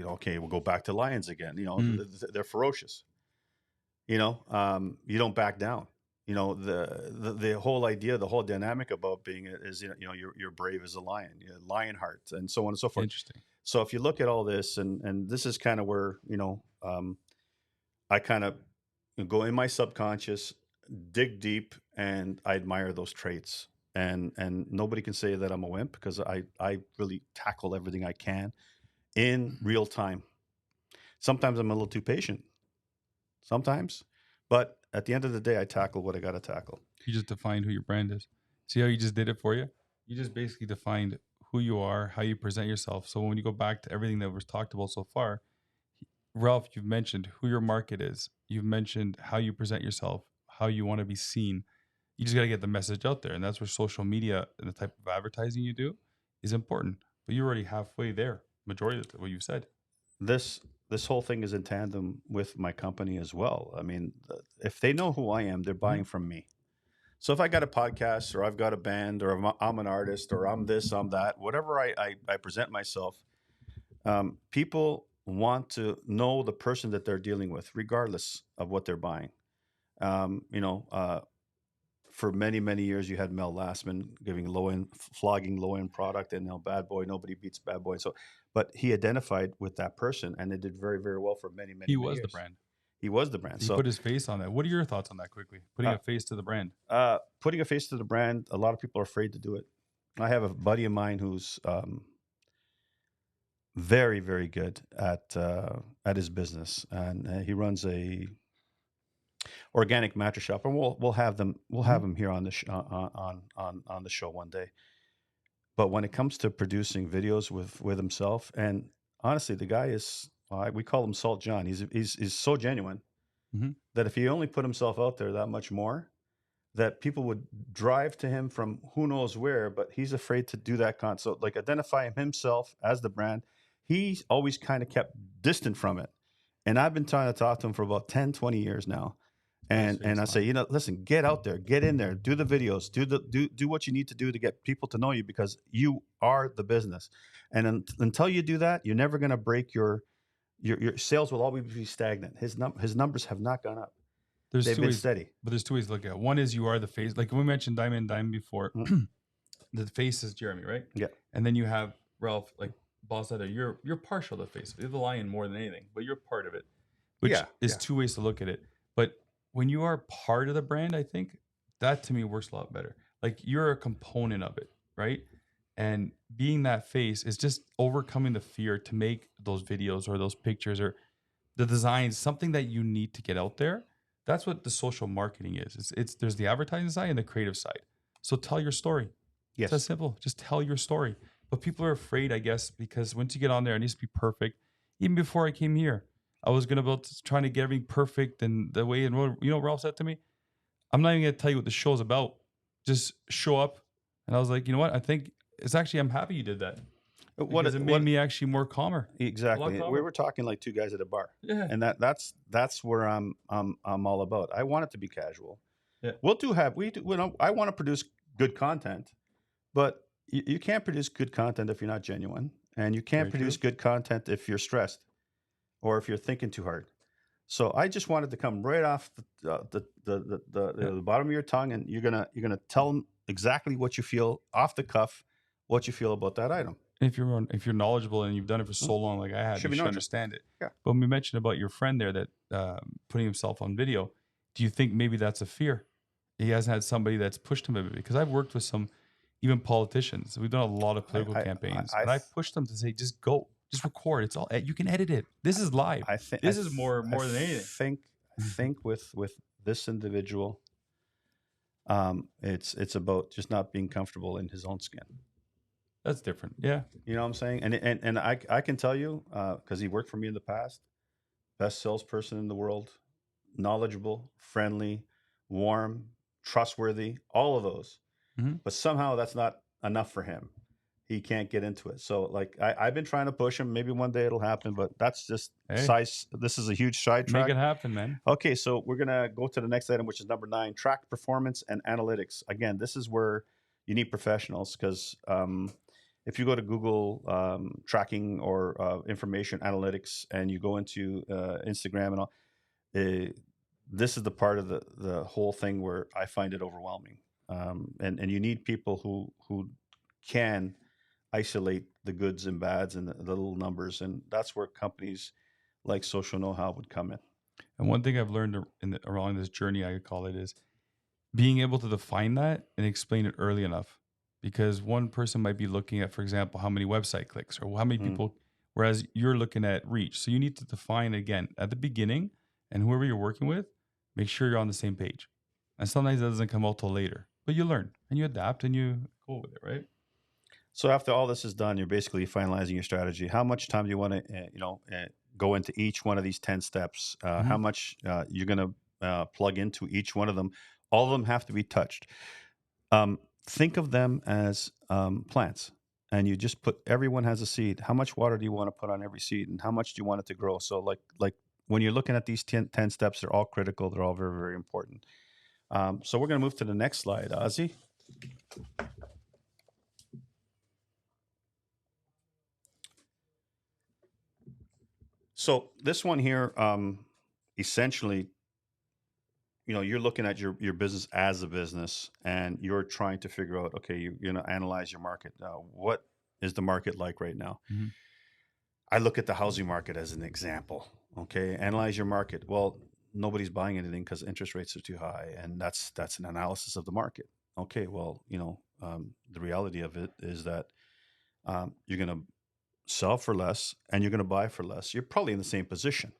okay, we'll go back to lions again. Mm, They're ferocious. You don't back down. The whole idea, the whole dynamic about being it is you're brave as a lion, lion heart, and so on and so forth. interesting. So if you look at all this, and this is kind of where I kind of go in my subconscious, dig deep, and I admire those traits. And nobody can say that I'm a wimp because I really tackle everything I can in real time. Sometimes I'm a little too patient. Sometimes, but at the end of the day, I tackle what I got to tackle. You just defined who your brand is. See how you just did it for you? You just basically defined who you are, how you present yourself. So when you go back to everything that was talked about so far, Ralph, you've mentioned who your market is. You've mentioned how you present yourself, how you want to be seen. You just got to get the message out there. And that's where social media and the type of advertising you do is important. But you're already halfway there, majority of what you've said. This this whole thing is in tandem with my company as well. I mean, if they know who I am, they're Mhm. buying from me. So if I got a podcast or I've got a band or I'm an artist or I'm this, I'm that, whatever I present myself, people want to know the person that they're dealing with, regardless of what they're buying. Um, you know, uh, for many, many years, you had Mel Lastman giving flogging low end product, and Bad Boy, nobody beats Bad Boy. So, but he identified with that person, and it did very, very well for many, many, He many was the years. brand. He was the brand. He So, put his face on that. What are your thoughts on that quickly? Putting uh, a face to the brand. putting a face to the brand, a lot of people are afraid to do it. I have a buddy of mine who's very, very good at his business, and he runs a organic mattress shop, and we'll have Mhm. him here on the on the show one day. But when it comes to producing videos with himself, and honestly, the guy is we call him Salt John. He's so genuine Mhm. that if he only put himself out there that much more, that people would drive to him from who knows where, but he's afraid to do that so like identify himself as the brand. He's always kind of kept distant from it. And I've been trying to talk to him for about 10, 20 years now. Put his And face I on say, it. listen, get out there, get in there, do the videos, do what you need to do to get people to know you because you are the business. And until you do that, you're never going to break your sales will always be stagnant. His numbers have not gone up. There's They've two been ways, steady. but there's two ways to look at it. One is you are the face. Like we mentioned Diamond and Dime before. Mm, The face is Jeremy, right? yeah. And then you have Ralph, like boss other. You're partial to the face. You're the lion more than anything, but you're part of it, which Yeah. is Yeah. two ways to look at it. But when you are part of the brand, I think that to me works a lot better. Like you're a component of it, right? And being that face is just overcoming the fear to make those videos or those pictures or the designs something that you need to get out there. That's what the social marketing is. It's there's the advertising side and the creative side. So tell your story. It's that Yes. simple. Just tell your story. But people are afraid, I guess, because once you get on there, it needs to be perfect. Even before I came here, I was gonna about trying to get everything perfect and the way. And Ralph said to me, "I'm not even gonna tell you what the show's about. Just show up." And I was like, you know what? I think it's actually I'm happy you did that because it made What me actually more calmer, a lot exactly? We calmer. were talking like two guys at a bar, Yeah, and that's where I'm all about. I want it to be casual. yeah, We do. I want to produce good content, but you can't produce good content if you're not genuine, and you can't very produce true. good content if you're stressed or if you're thinking too hard. So I just wanted to come right off Yeah. the bottom of your tongue, and you're gonna tell them exactly what you feel off the cuff, what you feel about that item. If you're knowledgeable and you've done it for Hmm? so long, like I have, Should you be should knowledgeable. understand it. Yeah. But when we mentioned about your friend there that putting himself on video, do you think maybe that's a fear? He hasn't had somebody that's pushed him a bit because I've worked with some, even politicians. We've done a lot of political campaigns, I and I've pushed them to say, just go, just record. It's all you can edit it. This is live. I think This is more than anything. I think with this individual, it's about just not being comfortable in his own skin. That's different. Yeah. You know what I'm saying? And I can tell you because he worked for me in the past. Best salesperson in the world, knowledgeable, friendly, warm, trustworthy, all of those. Hmm. But somehow that's not enough for him. he can't get into it. So like I've been trying to push him. Maybe one day it'll happen, but that's just Hey, size. This is a huge make sidetrack. it happen, man. Okay, so we're gonna go to the next item, which is number 9: track performance and analytics. Again, this is where you need professionals because if you go to Google tracking or information analytics, and you go into Instagram and all, uh, this is the part of the whole thing where I find it overwhelming. And you need people who can isolate the goods and bads and the little numbers, and that's where companies like Social Know-How would come in. And one thing I've learned along this journey, I could call it, is being able to define that and explain it early enough. Because one person might be looking at, for example, how many website clicks or how many people, whereas you're looking at reach. So you need to define again at the beginning, and whoever you're working with, make sure you're on the same page. And sometimes that doesn't come out till later, but you learn and you adapt and you go with it, right? So after all this is done, you're basically finalizing your strategy. How much time do you want to, go into each one of these 10 steps? How much you're going to plug into each one of them? All of them have to be touched. Think of them as plants, and you just put, everyone has a seed. How much water do you want to put on every seed, and how much do you want it to grow? So like when you're looking at these 10 steps, they're all critical. They're all very, very important. So we're going to move to the next slide, Ozzy. So this one here, essentially, you're looking at your business as a business, and you're trying to figure out, okay, you're going to analyze your market. What is the market like right now? Mm-hmm. I look at the housing market as an example. Okay, analyze your market. Well, nobody's buying anything because interest rates are too high, and that's an analysis of the market. Okay, well, the reality of it is that you're going to sell for less and you're going to buy for less. You're probably in the same position.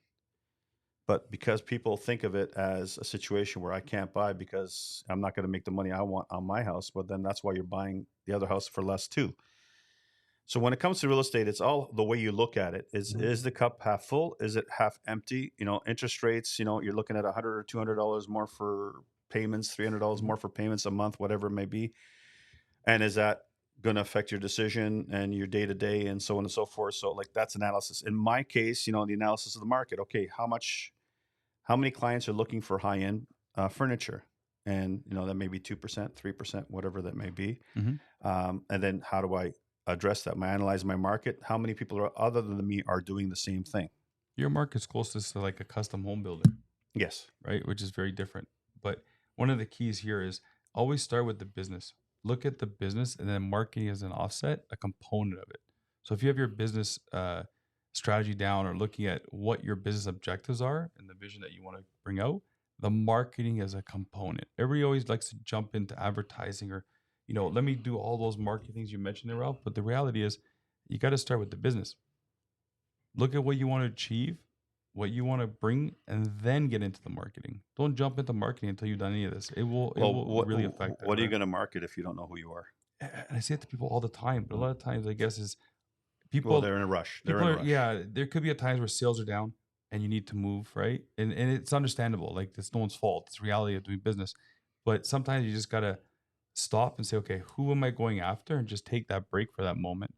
But because people think of it as a situation where I can't buy because I'm not going to make the money I want on my house, but then that's why you're buying the other house for less too. So when it comes to real estate, it's all the way you look at it. Is the cup half full? Is it half empty? Interest rates, you're looking at $100 or $200 more for payments, $300 more for payments a month, whatever it may be. And is that going to affect your decision and your day to day and so on and so forth? So like that's analysis. In my case, the analysis of the market. Okay, how many clients are looking for high end furniture? And that may be 2%, 3%, whatever that may be. And then how do I address that? I analyze my market. How many people are other than me are doing the same thing? Your market's closest to like a custom home builder. Yes. Right, which is very different. But one of the keys here is always start with the business. Look at the business, and then marketing as an offset, a component of it. So if you have your business strategy down, or looking at what your business objectives are and the vision that you want to bring out, the marketing as a component. Everybody always likes to jump into advertising or, let me do all those marketing things you mentioned there, Ralph. But the reality is you got to start with the business. Look at what you want to achieve, what you want to bring, and then get into the marketing. Don't jump into marketing until you've done any of this. It will really affect that. What are you going to market if you don't know who you are? And I say it to people all the time, but a lot of times I guess is people. Well, they're in a rush. Yeah, there could be a times where sales are down and you need to move, right? And it's understandable. Like, it's no one's fault. It's the reality of doing business. But sometimes you just gotta stop and say, okay, who am I going after, and just take that break for that moment.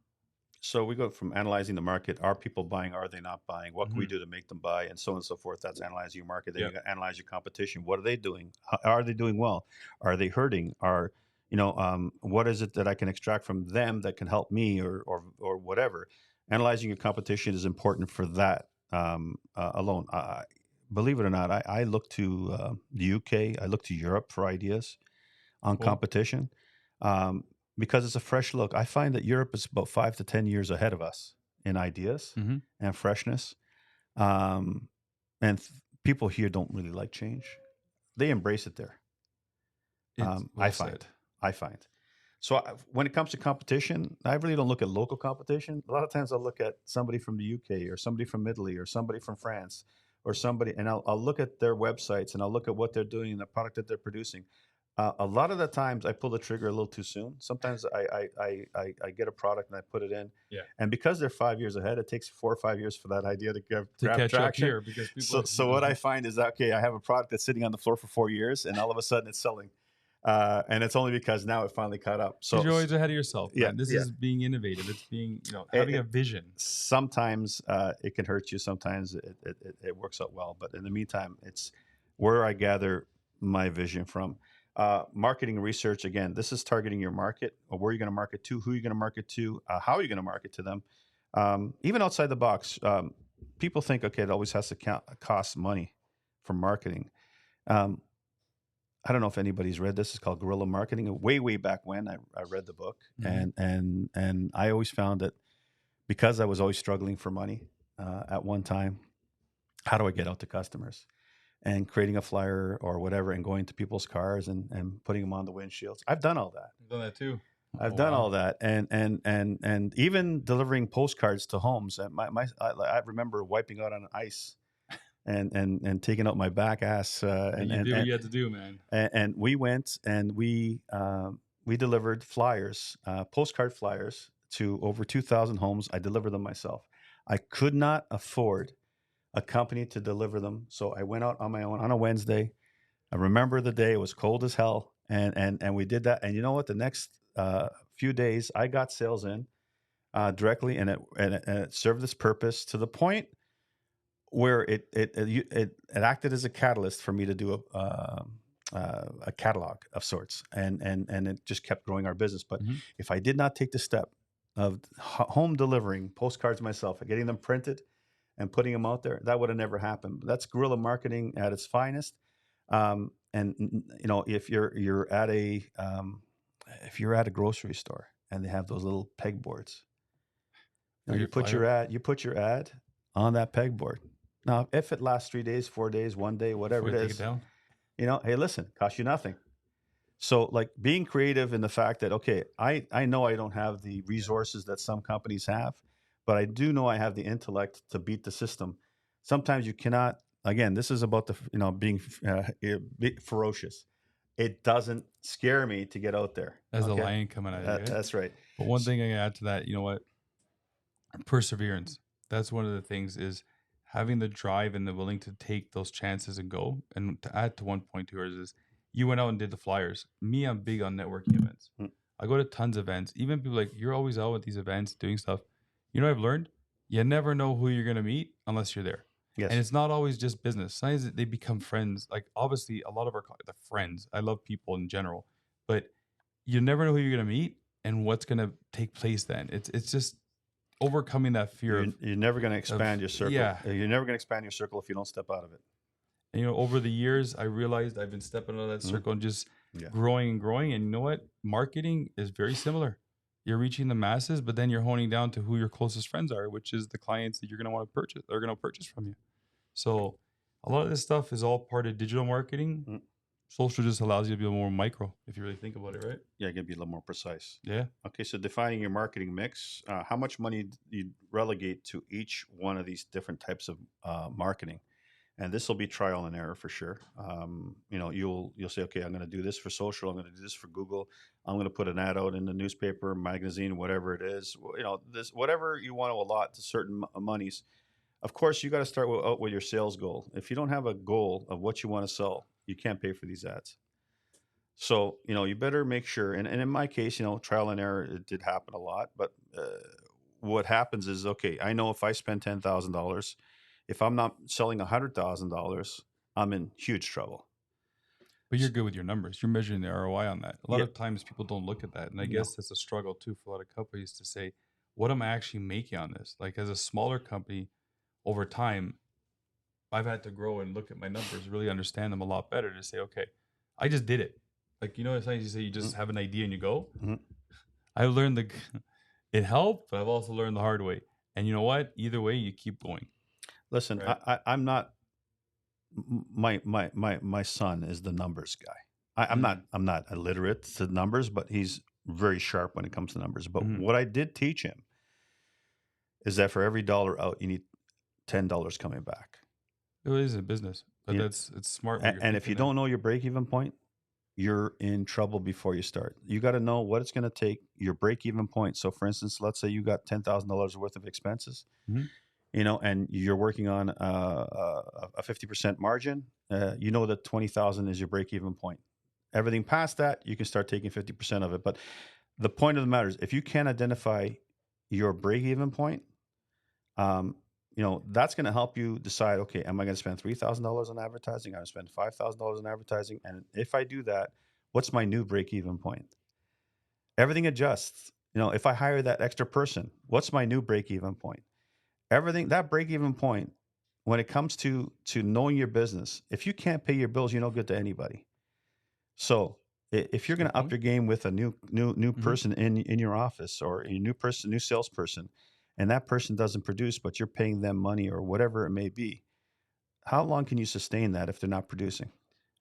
So we go from analyzing the market. Are people buying? Are they not buying? What can we do to make them buy? And so on and so forth. That's analyzing your market. Then you got to analyze your competition. What are they doing? Are they doing well? Are they hurting? What is it that I can extract from them that can help me or whatever? Analyzing your competition is important for that alone. Believe it or not, I look to the UK. I look to Europe for ideas on competition. Because it's a fresh look. I find that Europe is about 5 to 10 years ahead of us in ideas and freshness. People here don't really like change. They embrace it there. I find. So when it comes to competition, I really don't look at local competition. A lot of times I'll look at somebody from the UK or somebody from Italy or somebody from France or somebody, and I'll look at their websites and I'll look at what they're doing and the product that they're producing. A lot of the times I pull the trigger a little too soon. Sometimes I get a product and I put it in. Yeah. And because they're 5 years ahead, it takes 4 or 5 years for that idea to grab catch traction. up here, because people, so what I find is that, okay, I have a product that's sitting on the floor for 4 years and all of a sudden it's selling. And it's only because now it finally caught up. Because So you're always ahead of yourself, yeah, man. This yeah. is being innovative. It's being, It, having a it, vision. sometimes it can hurt you. Sometimes it works out well. But in the meantime, it's where I gather my vision from. Marketing research, again, this is targeting your market, or where you're going to market to, who you're going to market to, how you're going to market to them. Even outside the box, people think, okay, it always has to cost money for marketing. Um, I don't know if anybody's read this. It's called Guerrilla Marketing. Way back when I read the book, Mhm. and I always found that because I was always struggling for money at one time, how do I get out to customers? And creating a flyer or whatever, and going to people's cars and putting them on the windshields. I've done all that. I've done that too. I've Oh, done all wow. that, and even delivering postcards to homes. And I remember wiping out on ice and taking out my back ass. And you did what you had to do, man. And we went and we delivered flyers, postcard flyers to over 2,000 homes. I delivered them myself. I could not afford a company to deliver them, so I went out on my own on a Wednesday. I remember the day; it was cold as hell, and we did that. And you know what? The next few days, I got sales in directly, and it served its purpose to the point where it acted as a catalyst for me to do a catalog of sorts, and it just kept growing our business. But Mhm. if I did not take the step of home delivering postcards myself and getting them printed and putting them out there, that would have never happened. That's guerrilla marketing at its finest. And if you're at a if you're at a grocery store and they have those little pegboards, Put you your put flyer your up. ad on that pegboard. Now, if it lasts 3 days, 4 days, one day, whatever Before it you take it is, down. hey, listen, cost you nothing. So, like, being creative in the fact that, okay, I know I don't have the resources that some companies have, but I do know I have the intellect to beat the system. Sometimes you cannot. Again, this is about the being ferocious. It doesn't scare me to get out there. As the Okay, lion coming at you, right? that's right. But one thing I can add to that, you know what? Perseverance. That's one of the things is having the drive and the willing to take those chances and go. And to add to one point to yours is you went out and did the flyers. Me, I'm big on networking events. Mm. I go to tons of events. Even people like you're always out at these events doing stuff. You know what I've learned? You never know who you're gonna meet unless you're there. And Yes. it's not always just business. Sometimes they become friends. Like obviously a lot of the friends. I love people in general, but you never know who you're gonna meet and what's gonna take place then. It's just overcoming that fear You're never going to expand of your circle. yeah. You're never going to expand your circle if you don't step out of it. And over the years I realized I've been stepping out of that Mhm. circle and just Yeah. growing and growing. And you know what? Marketing is very similar. You're reaching the masses, but then you're honing down to who your closest friends are, which is the clients that you're going to want to purchase. They're going to purchase from you. So a lot of this stuff is all part of digital marketing. Mm. Social just allows you to be more micro if you really think about it, right? Yeah, going to be a little more precise. Yeah. Okay, so defining your marketing mix, how much money do you relegate to each one of these different types of marketing? And this will be trial and error for sure. You'll say, okay, I'm going to do this for social. I'm going to do this for Google. I'm going to put an ad out in the newspaper, magazine, whatever it is. This whatever you want to allot to certain monies. Of course, you got to start out with your sales goal. If you don't have a goal of what you want to sell, you can't pay for these ads. So, you better make sure. And in my case, trial and error, it did happen a lot. But what happens is, okay, I know if I spend $10,000, if I'm not selling $100,000, I'm in huge trouble. But you're good with your numbers. You're measuring the ROI on that. A lot Yeah. of times people don't look at that. And I Yeah. guess that's a struggle too for a lot of companies to say, what am I actually making on this? Like as a smaller company over time, I've had to grow and look at my numbers, really understand them a lot better to say, okay, I just did it. Like, sometimes you say you just have an idea and you go. Mhm. I learned it helped, but I've also learned the hard way. And you know what? Either way, you keep going. Listen, Right. I'm not. My son is the numbers guy. I'm not illiterate to numbers, but he's very sharp when it comes to numbers. But Mhm. what I did teach him is that for every dollar out, you need $10 coming back. It is a business, but You- it's smart. What you're and if you thinking don't know your break even point, you're in trouble before you start. You got to know what it's going to take, your break even point. So, for instance, let's say you got $10,000 worth of expenses, Mhm. and you're working on a 50% margin. That 20,000 is your break even point, Everything past that, you can start taking 50% of it. But the point of the matter is, if you can't identify your break-even point, um, that's going to help you decide, okay, am I going to spend $3,000 on advertising? I'm going to spend $5,000 on advertising. And if I do that, what's my new break-even point? Everything adjusts. If I hire that extra person, what's my new break-even point? Everything, that break-even point, when it comes to knowing your business, if you can't pay your bills, you're no good to anybody. So if you're going to up your game with a new person in your office, or a new salesperson, and that person doesn't produce, but you're paying them money or whatever it may be, how long can you sustain that if they're not producing?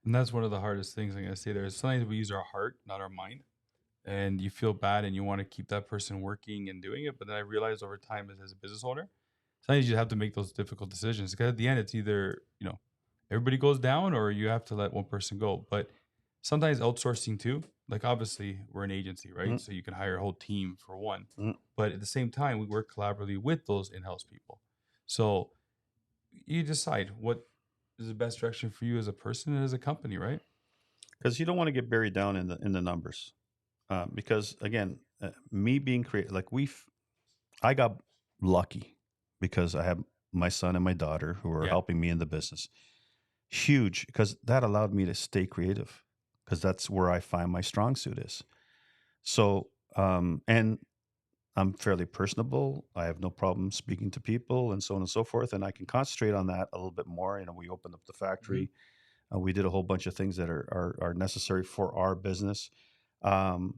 And that's one of the hardest things I'm gonna say. There is sometimes we use our heart, not our mind, and you feel bad and you want to keep that person working and doing it. But then I realized over time, as a business owner, sometimes you have to make those difficult decisions, because at the end, it's either everybody goes down or you have to let one person go. But sometimes outsourcing too, like obviously we're an agency, right? So you can hire a whole team for one, but at the same time, we work collaboratively with those in-house people. So you decide what is the best direction for you as a person and as a company, right? Because you don't want to get buried down in the numbers. Because again, me being creative, like I got lucky because I have my son and my daughter who are Yeah. helping me in the business. Huge, because that allowed me to stay creative, because that's where I find my strong suit is. So, and I'm fairly personable. I have no problem speaking to people and so on and so forth. And I can concentrate on that a little bit more. We opened up the factory. We did a whole bunch of things that are necessary for our business. Then you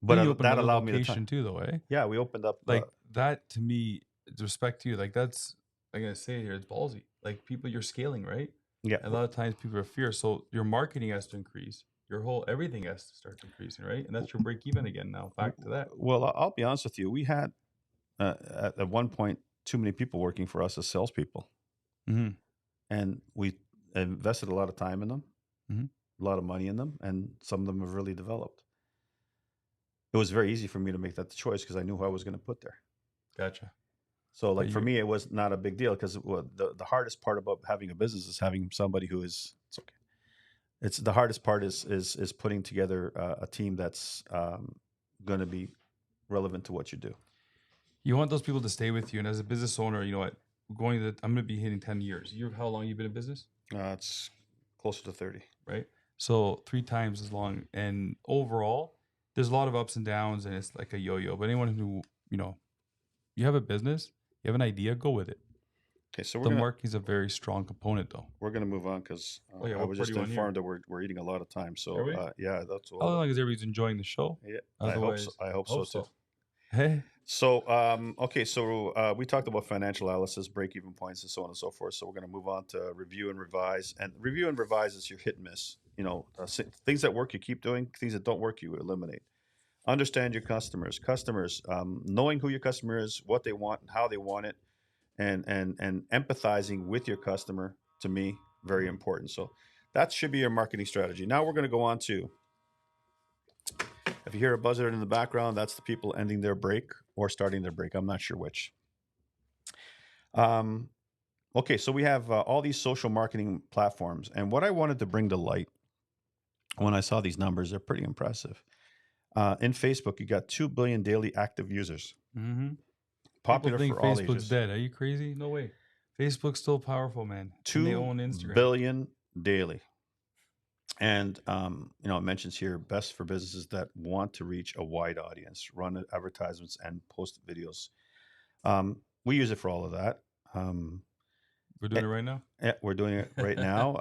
But open that another allowed me the location time. too, though, eh? Yeah, we opened up. Like that to me, respect to you. Like that's, I'm gonna say it here, it's ballsy. Like people, you're scaling, right? Yeah, And a lot of times people are fear, so your marketing has to increase. Your whole everything has to start increasing, right? And that's your break even again. Now back to that. well, I'll be honest with you. We had at one point too many people working for us as salespeople, Mm-hmm. and we invested a lot of time in them, Mm-hmm. a lot of money in them, and some of them have really developed. It was very easy for me to make that choice because I knew who I was going to put there. Gotcha. So, But like for you, me, it was not a big deal because the hardest part about having a business is having somebody who is. It's okay. It's the hardest part is putting together a team that's going to be relevant to what you do. you want those people to stay with you, and as a business owner, you know what? I'm gonna be hitting 10 years. How long you been in business, It's closer to 30. right? So 3 times as long. And overall, there's a lot of ups and downs, and it's like a yo-yo. But anyone who you have a business, you have an idea, go with it. Okay, so The marketing is a very strong component, though. we're gonna move on because Oh yeah, I what was part just do you want here? informed that we're eating a lot of time. Are So we? yeah, that's How all. long is everybody's enjoying the show? Yeah, I hope so. Otherwise, I hope so too. Hey, So okay, so we talked about financial analysis, break-even points, and so on and so forth. So we're going to move on to review and revise. And review and revise is your hit and miss. Things that work you keep doing. Things that don't work you eliminate. Understand your customers. Knowing who your customer is, what they want, and how they want it, and empathizing with your customer, to me, very important. So that should be your marketing strategy. Now we're going to go on to, if you hear a buzzer in the background, that's the people ending their break or starting their break. I'm not sure which. Um, okay, so we have all these social marketing platforms. And what I wanted to bring to light when I saw these numbers, they're pretty impressive. In Facebook, you got 2 billion daily active users, people popular think for all Facebook's ages. dead. Are you crazy? No way. Facebook's still powerful, man. And they 2 own Instagram. billion daily. And it mentions here best for businesses that want to reach a wide audience, run advertisements, and post videos. We use it for all of that. We're doing it right now. Yeah, we're doing it right now.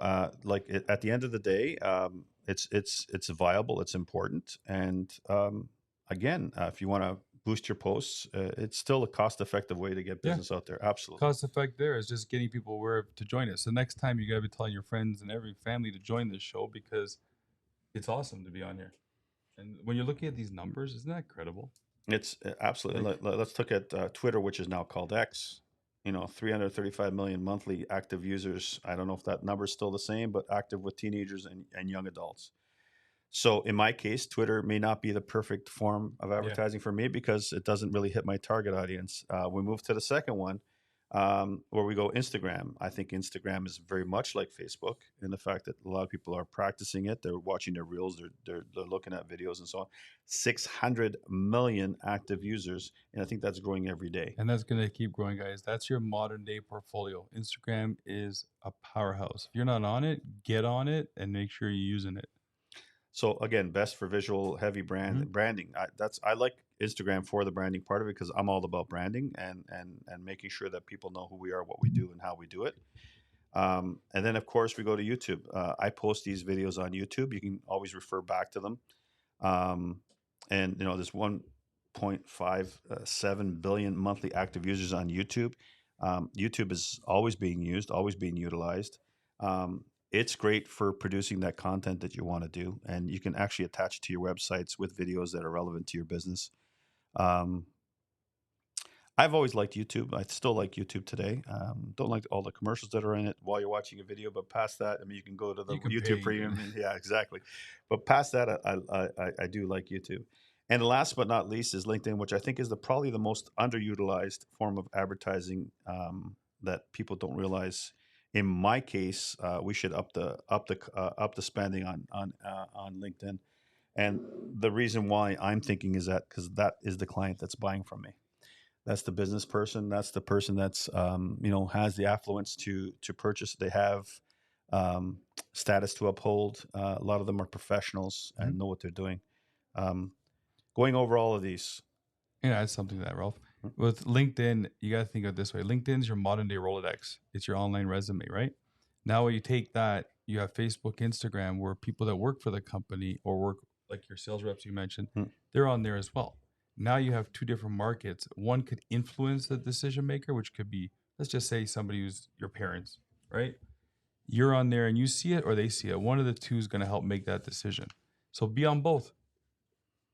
At the end of the day, it's viable, it's important, and again, if you want to boost your posts, it's still a cost-effective way to get business out there. Absolutely. Cost effect there is just getting people aware to join us. So next time you gotta be telling your friends and every family to join this show, because it's awesome to be on here. And when you're looking at these numbers, isn't that incredible? It's absolutely. Let's look at Twitter, which is now called X. 335 million monthly active users. I don't know if that number is still the same, but active with teenagers and young adults. So in my case, Twitter may not be the perfect form of advertising for me because it doesn't really hit my target audience. We move to the second one, Or we go Instagram. I think Instagram is very much like Facebook in the fact that a lot of people are practicing it. They're watching their reels. They're looking at videos and so on. 600 million active users, and I think that's growing every day. And that's going to keep growing, guys. That's your modern day portfolio. Instagram is a powerhouse. If you're not on it, get on it and make sure you're using it. So again, best for visual heavy branding. I like Instagram for the branding part of it because I'm all about branding and making sure that people know who we are, what we do, and how we do it. And then of course we go to YouTube. I post these videos on YouTube. You can always refer back to them. And there's 1.57 billion monthly active users on YouTube. YouTube is always being used, always being utilized. It's great for producing that content that you want to do, and you can actually attach it to your websites with videos that are relevant to your business. Um, I've always liked YouTube. I still like YouTube today. Don't like all the commercials that are in it while you're watching a video, but past that, I mean, you can go to the You can YouTube pay Premium. even. Yeah, exactly. But past that, I do like YouTube. And last but not least is LinkedIn, which I think is probably the most underutilized form of advertising that people don't realize. In my case, we should up the spending on LinkedIn. And the reason why I'm thinking is that because that is the client that's buying from me. That's the business person. That's the person that's has the affluence to purchase. They have um, status to uphold. A lot of them are professionals and know what they're doing. Um, Going over all of these. Yeah, add something to that, Ralph. With LinkedIn, you got to think of it this way. LinkedIn's your modern day Rolodex. It's your online resume, right? Now, when you take that, you have Facebook, Instagram, where people that work for the company or work like your sales reps you mentioned, they're on there as well. Now you have two different markets. One could influence the decision maker, which could be, let's just say somebody who's your parents, right? You're on there and you see it or they see it. One of the two is going to help make that decision. So be on both,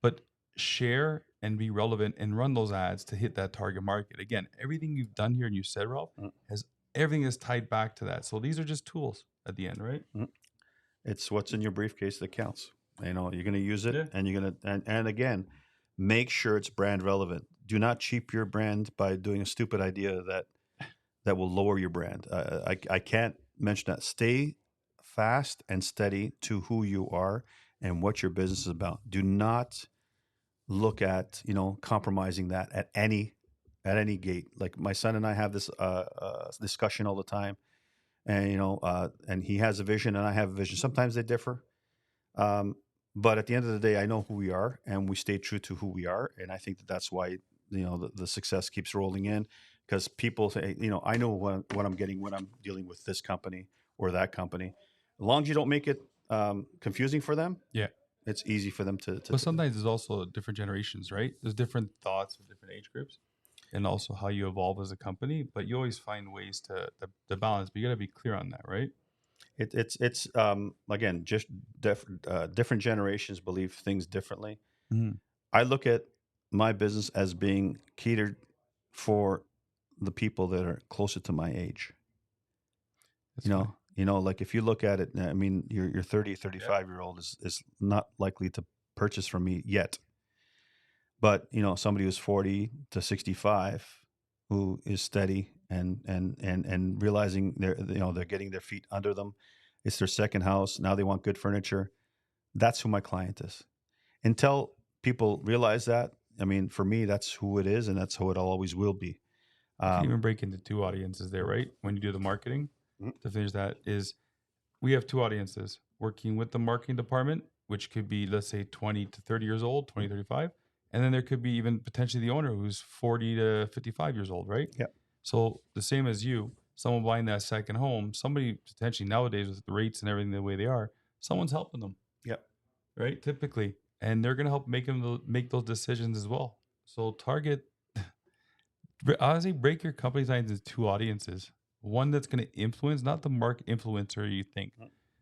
but share and be relevant and run those ads to hit that target market. Again, everything you've done here and you said, Ralph, has everything is tied back to that. So these are just tools at the end, right? It's what's in your briefcase that counts. You're going to use it, Yeah. and you're going to and again, make sure it's brand relevant. Do not cheap your brand by doing a stupid idea that will lower your brand. I can't mention that. Stay fast and steady to who you are and what your business is about. Do not look at compromising that at any gate. Like my son and I have this discussion all the time, and and he has a vision and I have a vision. Sometimes they differ, um, but at the end of the day, I know who we are and we stay true to who we are, and I think that that's why the success keeps rolling in because people say, I know what I'm getting when I'm dealing with this company or that company. As long as you don't make it confusing for them, Yeah. it's easy for them to. But sometimes there's also different generations, right? There's different thoughts for different age groups and also how you evolve as a company. But you always find ways to balance. But you got to be clear on that, right? It's again just different generations believe things differently. I look at my business as being catered for the people that are closer to my age. That's fine. Like if you look at it, I mean, your 30, 35-year-old is not likely to purchase from me yet. But, somebody who's 40 to 65 who is steady and realizing they're getting their feet under them. It's their second house. Now they want good furniture. That's who my client is. Until people realize that, I mean, for me, that's who it is, and that's who it always will be. You can even break into two audiences there, right? When you do the marketing, to finish that is we have two audiences working with the marketing department, which could be, let's say, 20 to 30 years old, 20, 35. And then there could be even potentially the owner who's 40 to 55 years old, right? Yeah. So the same as you, someone buying that second home, somebody potentially nowadays with the rates and everything the way they are, someone's helping them. Yep. Right? Typically. And they're going to help make them make those decisions as well. So target, honestly, break your company signs into two audiences. One that's going to influence, not the market influencer you think,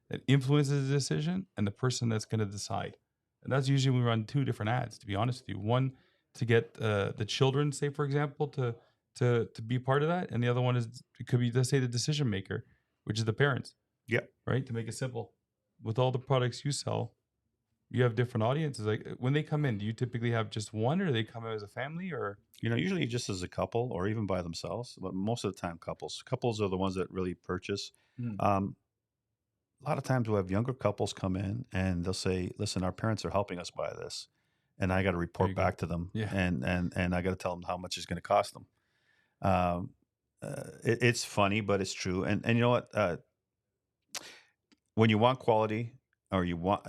that influences the decision, and the person that's going to decide. And that's usually when we run two different ads, to be honest with you. One to get the children, say, for example, to be part of that. And the other one is, it could be, let's say, the decision maker, which is the parents. Yep. Right? To make it simple. With all the products you sell, you have different audiences. Like when they come in, do you typically have just one, or do they come in as a family, or Usually just as a couple or even by themselves, but most of the time couples. Couples are the ones that really purchase. Mm, Um, a lot of times we'll have younger couples come in and they'll say, "Listen, our parents are helping us buy this," and I got to there you report go. back to them, Yeah. and I got to tell them how much it's going to cost them. Um, it's funny, but it's true. And you know what? When you want quality or you want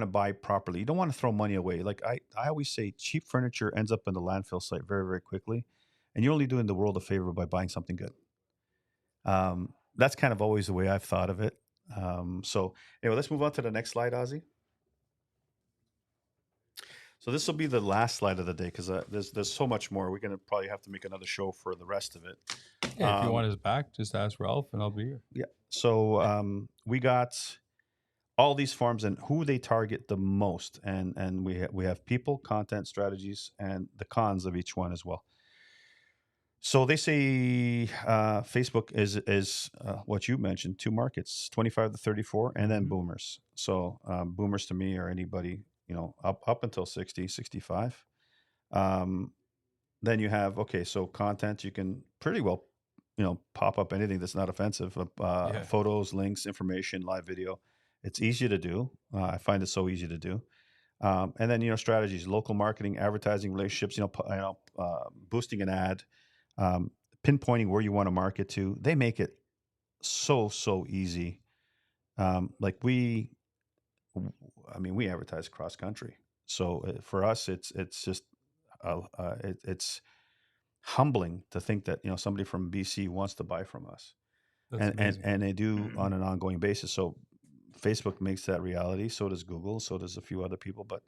to buy properly, you don't want to throw money away. Like I always say, cheap furniture ends up in the landfill site very, very quickly, and you're only doing the world a favor by buying something good. That's kind of always the way I've thought of it. So anyway, let's move on to the next slide, Ozzy. So this will be the last slide of the day because there's so much more. We're gonna probably have to make another show for the rest of it. Yeah, if you want Um, us back, just ask Ralph and I'll be here. yeah. So we got all these farms and who they target the most, and we have people, content, strategies, and the cons of each one as well. So they say Facebook is what you mentioned, two markets, 25 to 34, and then Mhm. boomers. So boomers to me are anybody up until 60, 65. Um, then you have so content you can pretty well pop up anything that's not offensive, Yeah, photos, links, information, live video. It's easy to do. I find it so easy to do. And then strategies, local marketing, advertising, relationships. Boosting an ad, um, pinpointing where you want to market to. They make it so easy. Like we advertise cross country, so for us, it's just it's humbling to think that somebody from BC wants to buy from us, that's and amazing. and they do on an ongoing basis. So Facebook makes that reality. So does Google. So does a few other people. But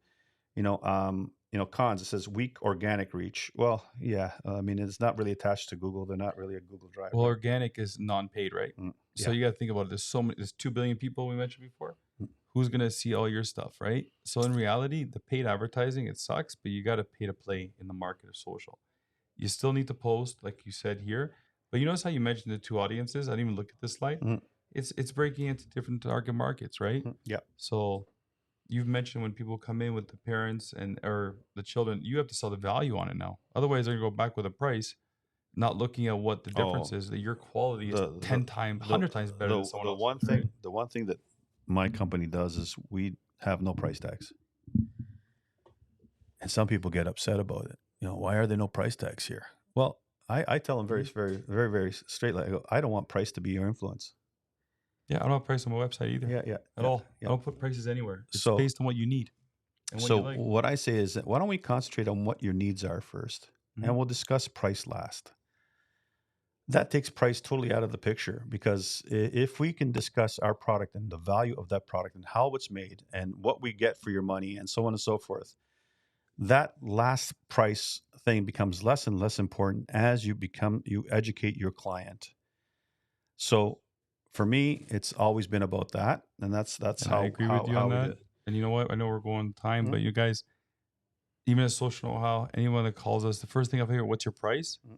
cons. It says weak organic reach. Well, yeah. I mean, it's not really attached to Google. They're not really a Google Drive, Well, right? organic is non-paid, right? So Yeah. you got to think about it. There's 2 billion people we mentioned before. Mm. Who's gonna see all your stuff, right? So in reality, the paid advertising, it sucks, but you got to pay to play in the market of social. You still need to post, like you said here. But you notice how you mentioned the two audiences? I didn't even look at this slide. Mm. It's breaking into different target markets, right? Yeah. So you've mentioned when people come in with the parents and or the children, you have to sell the value on it now. Otherwise, they're gonna go back with a price, not looking at what the difference Oh, is. That your quality is the 10 times, the 100 times better than the someone the else's, one right? thing that my company does is we have no price tags, and some people get upset about it. Why are there no price tags here? Well, I tell them very Mhm. very very very straight. Like, I don't want price to be your influence. Yeah, I don't have price on my website either Yeah, yeah, at yeah, all. I yeah. don't put prices anywhere. It's So based on what you need and what you so like. what I say is, why don't we concentrate on what your needs are first, Mhm. and we'll discuss price last. That takes price totally out of the picture because if we can discuss our product and the value of that product and how it's made and what we get for your money and so on and so forth, that last price thing becomes less and less important as you educate your client. So for me, it's always been about that, and that's And I how agree with how you how on we that. did it. And you know what? I know we're going time, Mhm, but you guys, even as social know-how, anyone that calls us, the first thing I figure, what's your price? mhm.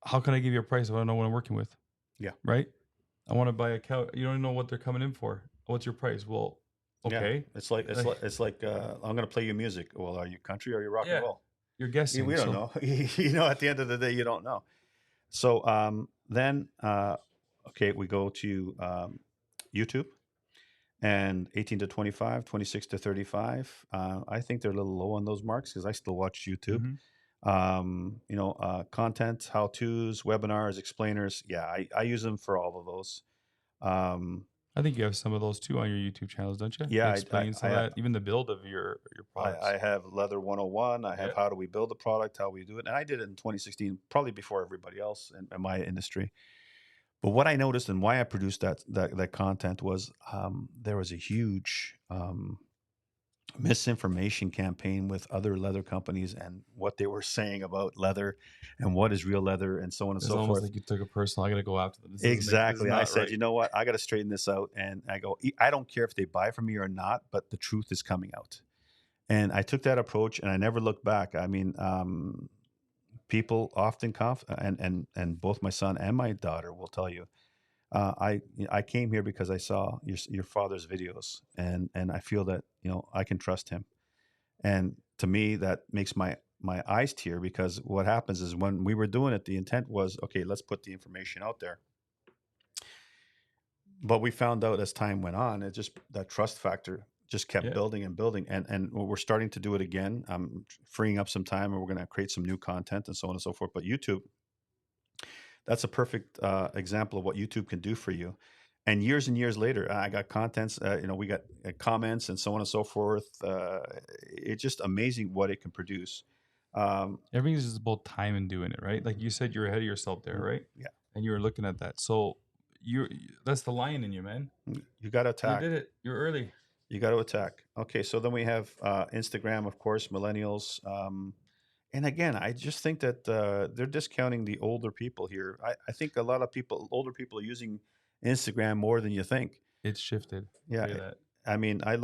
How can I give you a price if I don't know what I'm working with? Yeah, Right? I want to buy a cow. You don't know what they're coming in for. What's your price? Well, yeah. okay. It's like it's Like, like it's like I'm going to play you music. Well, are you country or are you rock and yeah, roll? you're We guessing. don't So know. At the end of the day, you don't know. So then, okay, we go to YouTube and 18 to 25, 26 to 35. I think they're a little low on those marks because I still watch YouTube. mhm. Content, how to's, webinars, explainers. Yeah, I use them for all of those. Um, I think you have some of those too on your YouTube channels, don't you? yeah, You explain some of that, even the build of your products. I have Leather 101. I have Yeah. how do we build a product, how we do it. And I did it in 2016, probably before everybody else in my industry. But what I noticed and why I produced that content was there was a huge misinformation campaign with other leather companies and what they were saying about leather and what is real leather and so on and It's so almost forth. like you took it personal. I gotta go after them. This doesn't make this is Exactly. I not said, right. you know what? I got to straighten this out. And I go, I don't care if they buy from me or not, but the truth is coming out. And I took that approach and I never looked back. I mean, people often and both my son and my daughter will tell you, I came here because I saw your father's videos, and I feel that I can trust him. And to me, that makes my eyes tear, because what happens is when we were doing it, the intent was, okay, let's put the information out there. But we found out as time went on, it just that trust factor just kept Yeah. building and building, and we're starting to do it again. I'm freeing up some time, and we're going to create some new content and so on and so forth. But YouTube, that's a perfect example of what YouTube can do for you. And years later, I got contents. We got comments and so on and so forth. It's just amazing what it can produce. Everything's just about time and doing it, right? Like you said, you're ahead of yourself there, right? Yeah, And you were looking at that. So that's the lion in you, man. you got to You attack. did it. You're early. You got to attack. Okay, so then we have Instagram, of course, millennials. And again, I just think that they're discounting the older people here. I think a lot of older people, are using Instagram more than you think. It's shifted. Yeah, Say that. I mean, I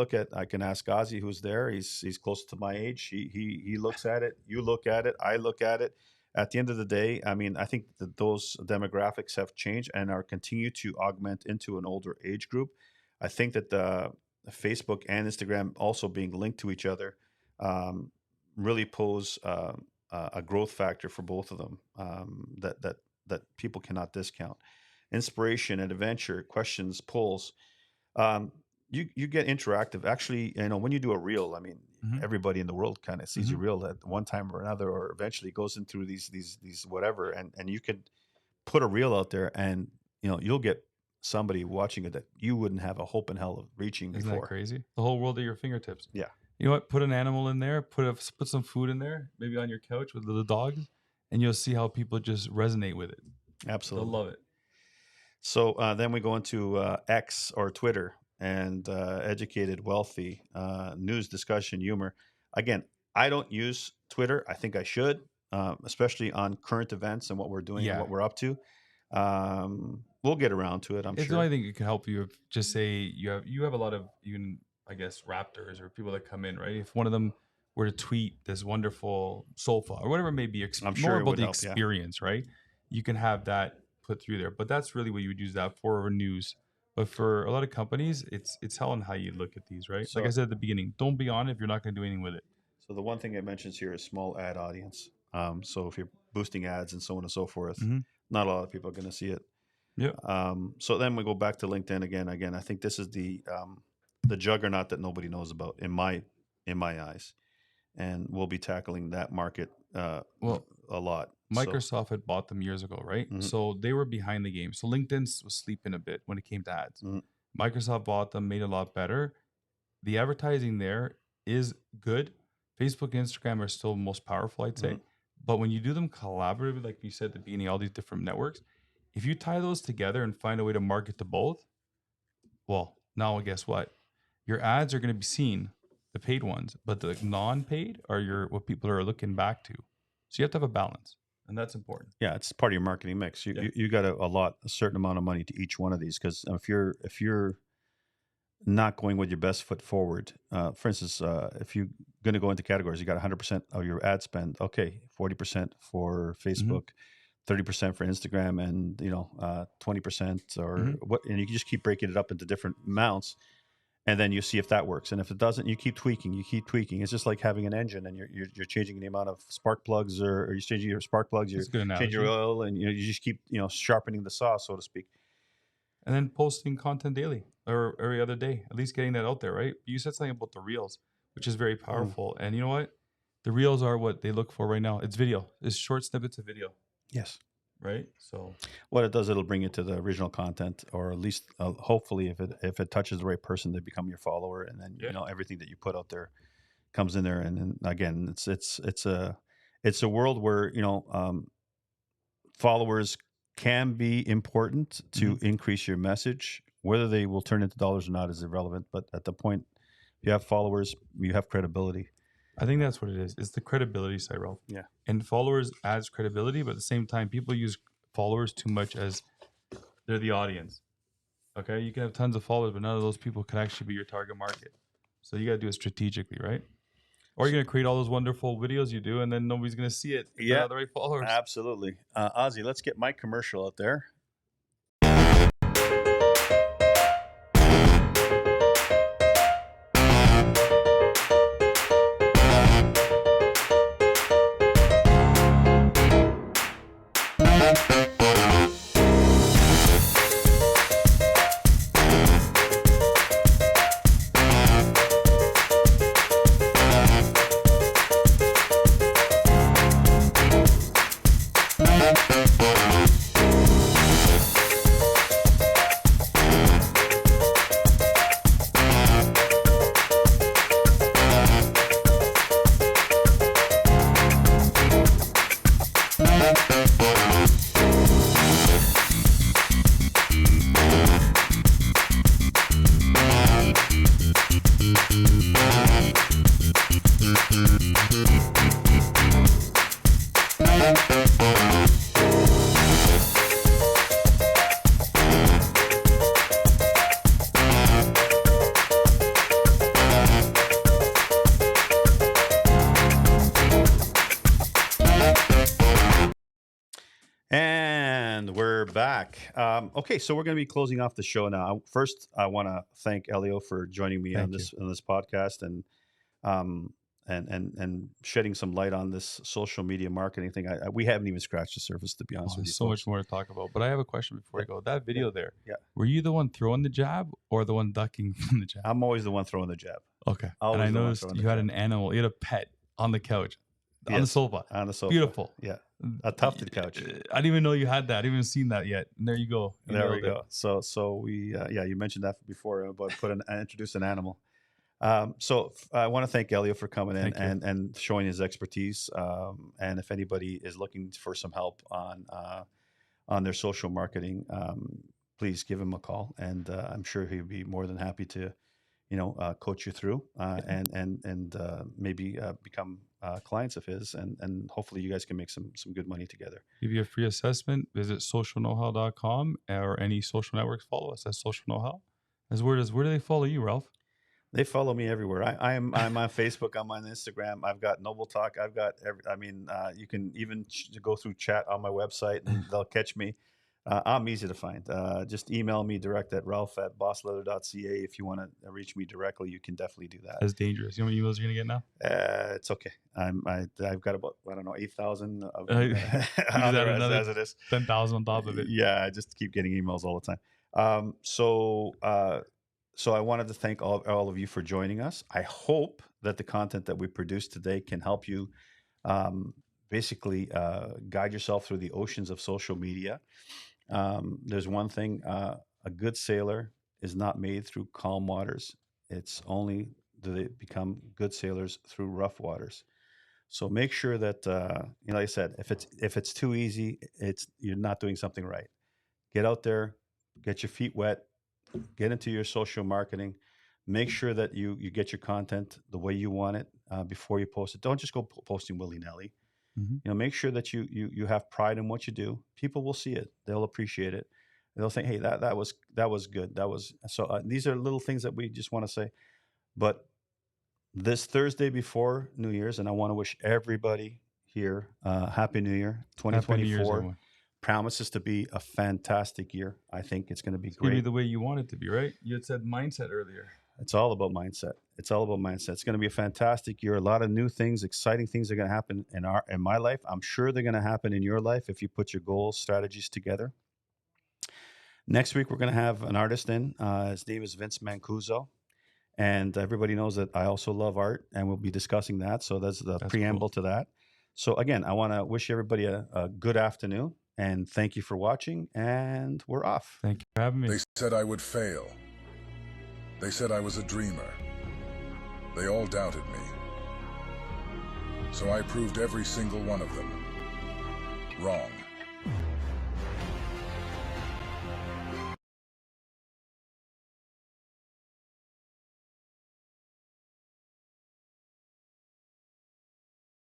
can ask Ozzy, who's there. He's close to my age. He looks at it. You look at it. I look at it. At the end of the day, I mean, I think that those demographics have changed and are continue to augment into an older age group. I think that the Facebook and Instagram also being linked to each other um, really pose a growth factor for both of them, that people cannot discount. Inspiration and adventure, questions, polls. Um, you get interactive. Actually, when you do a reel, I mean, Mhm. everybody in the world kind of sees Mhm. your reel at one time or another, or eventually goes in through these whatever, and you could put a reel out there, and you'll get somebody watching it that you wouldn't have a hope in hell of reaching Isn't that before. crazy? The whole world at your fingertips. Yeah, You know what? Put an animal in there. Put some food in there. Maybe on your couch with the dogs, and you'll see how people just resonate with it. They'll absolutely. love it. So then we go into X or Twitter, and educated, wealthy, news, discussion, humor. Again, I don't use Twitter. I think I should, especially on current events and what we're doing and Yeah. what we're up to. We'll get around to it, I'm It's the sure. only thing it can help you. If just say you have a lot of even raptors or people that come in, right? If one of them were to tweet this wonderful sofa or whatever it may be, I'm sure more it about would the help, yeah. experience, right? You can have that put through there, but that's really what you would use that for news. But for a lot of companies, it's how and how you look at these, right? Like I So, said at the beginning, don't be on it if you're not going to do anything with it. so the one thing it mentions here is small ad audience. So if you're boosting ads and so on and so forth, Mm-hmm. not a lot of people are going to see it. Yeah. So then we go back to LinkedIn again. I think this is the juggernaut that nobody knows about in my eyes, and we'll be tackling that market Well, a lot. Microsoft had bought them years ago, right? Mhm. So they were behind the game. So LinkedIn was sleeping a bit when it came to ads. Mhm. Microsoft bought them, made it a lot better. The advertising there is good. Facebook and Instagram are still most powerful, I'd say. Mhm. But when you do them collaboratively, like you said at the beginning, all these different networks, if you tie those together and find a way to market to both, well, now guess what? Your ads are going to be seen, the paid ones, but the non-paid are what people are looking back to. So you have to have a balance, and that's important. Yeah, it's part of your marketing mix. You got a certain amount of money to each one of these, because if you're not going with your best foot forward, for instance, if you're going to go into categories, you got 100% of your ad spend. Okay, 40% for Facebook, 30% for Instagram, and 20% or what, and you can just keep breaking it up into different amounts, and then you see if that works. And if it doesn't, you keep tweaking. It's just like having an engine, and you're changing the amount of spark plugs, or you're changing your spark plugs. You're That's a good changing your analogy. oil, and you just keep sharpening the saw, so to speak. And then posting content daily or every other day, at least getting that out there, right? You said something about the reels, which is very powerful. And you know what? The reels are what they look for right now. It's video. It's short snippets of video, Yes. right? So What it does, it'll bring you to the original content, or at least hopefully, if it touches the right person, they become your follower, and then Yeah. everything that you put out there comes in there. And then again, it's a world where followers can be important to increase your message. Whether they will turn into dollars or not is irrelevant. But at the point you have followers, you have credibility. I think that's what it is. It's the credibility side, Ralph. Yeah. And followers adds credibility, but at the same time, people use followers too much as they're the audience. Okay. You can have tons of followers, but none of those people can actually be your target market. So you got to do it strategically, right? Or you're going to create all those wonderful videos you do, and then nobody's going to see it. If they're not the right followers. Absolutely. Ozzy, let's get my commercial out there. back. Okay, so we're going to be closing off the show now. First, I want to thank Elio for joining me on this podcast and shedding some light on this social media marketing thing. We haven't even scratched the surface, to be honest with you. There's so much more to talk about. But I have a question before we go. That video there, yeah. Were you the one throwing the jab or the one ducking from the jab? I'm always the one throwing the jab. Okay. Always and I noticed you had an animal. You had a pet on the couch, on the sofa. On the sofa. Beautiful. Yeah. A tufted couch. I didn't even know you had that. I didn't even seen that yet. And there you go. There we go. So we, you mentioned that before about introduce an animal. So I want to thank Elio for coming in and showing his expertise. And if anybody is looking for some help on their social marketing, please give him a call, and I'm sure he'd be more than happy to, coach you through and maybe become clients of his, and hopefully you guys can make some good money together. Give you a free assessment. Visit socialknowhow.com or any social networks. Follow us at Social Know-How. Where do they follow you, Ralph? They follow me everywhere. I'm on Facebook. I'm on Instagram. I've got Noble Talk. I've got you can even go through chat on my website and they'll catch me. I'm easy to find. Just email me direct at ralph@bossleather.ca. If you want to reach me directly, you can definitely do that. That's dangerous. You know how many emails you're going to get now? It's okay. I've got about, 8,000 as it is. 10,000 on top of it. Yeah, I just keep getting emails all the time. So I wanted to thank all of you for joining us. I hope that the content that we produced today can help you basically guide yourself through the oceans of social media. There's one thing, a good sailor is not made through calm waters. It's only do they become good sailors through rough waters. So make sure that, like I said, if it's too easy, you're not doing something right. Get out there, get your feet wet, get into your social marketing. Make sure that you get your content the way you want it before you post it. Don't just go posting willy-nilly. Mm-hmm. Make sure that you have pride in what you do. People will see it. They'll appreciate it. They'll think, hey, that was good. That was so. These are little things that we just want to say. But this Thursday before New Year's, and I want to wish everybody here Happy New Year, 2024. Promises to be a fantastic year. I think it's going to be great. It's going to be the way you want it to be, right? You had said mindset earlier. It's all about mindset. It's going to be a fantastic year. A lot of new things, exciting things are going to happen in my life. I'm sure they're going to happen in your life if you put your goals, strategies together. Next week, we're going to have an artist in. His name is Vince Mancuso. And everybody knows that I also love art, and we'll be discussing that. So that's preamble to that. So again, I want to wish everybody a good afternoon. And thank you for watching, and we're off. Thank you for having me. They said I would fail. They said I was a dreamer. They all doubted me. So I proved every single one of them wrong.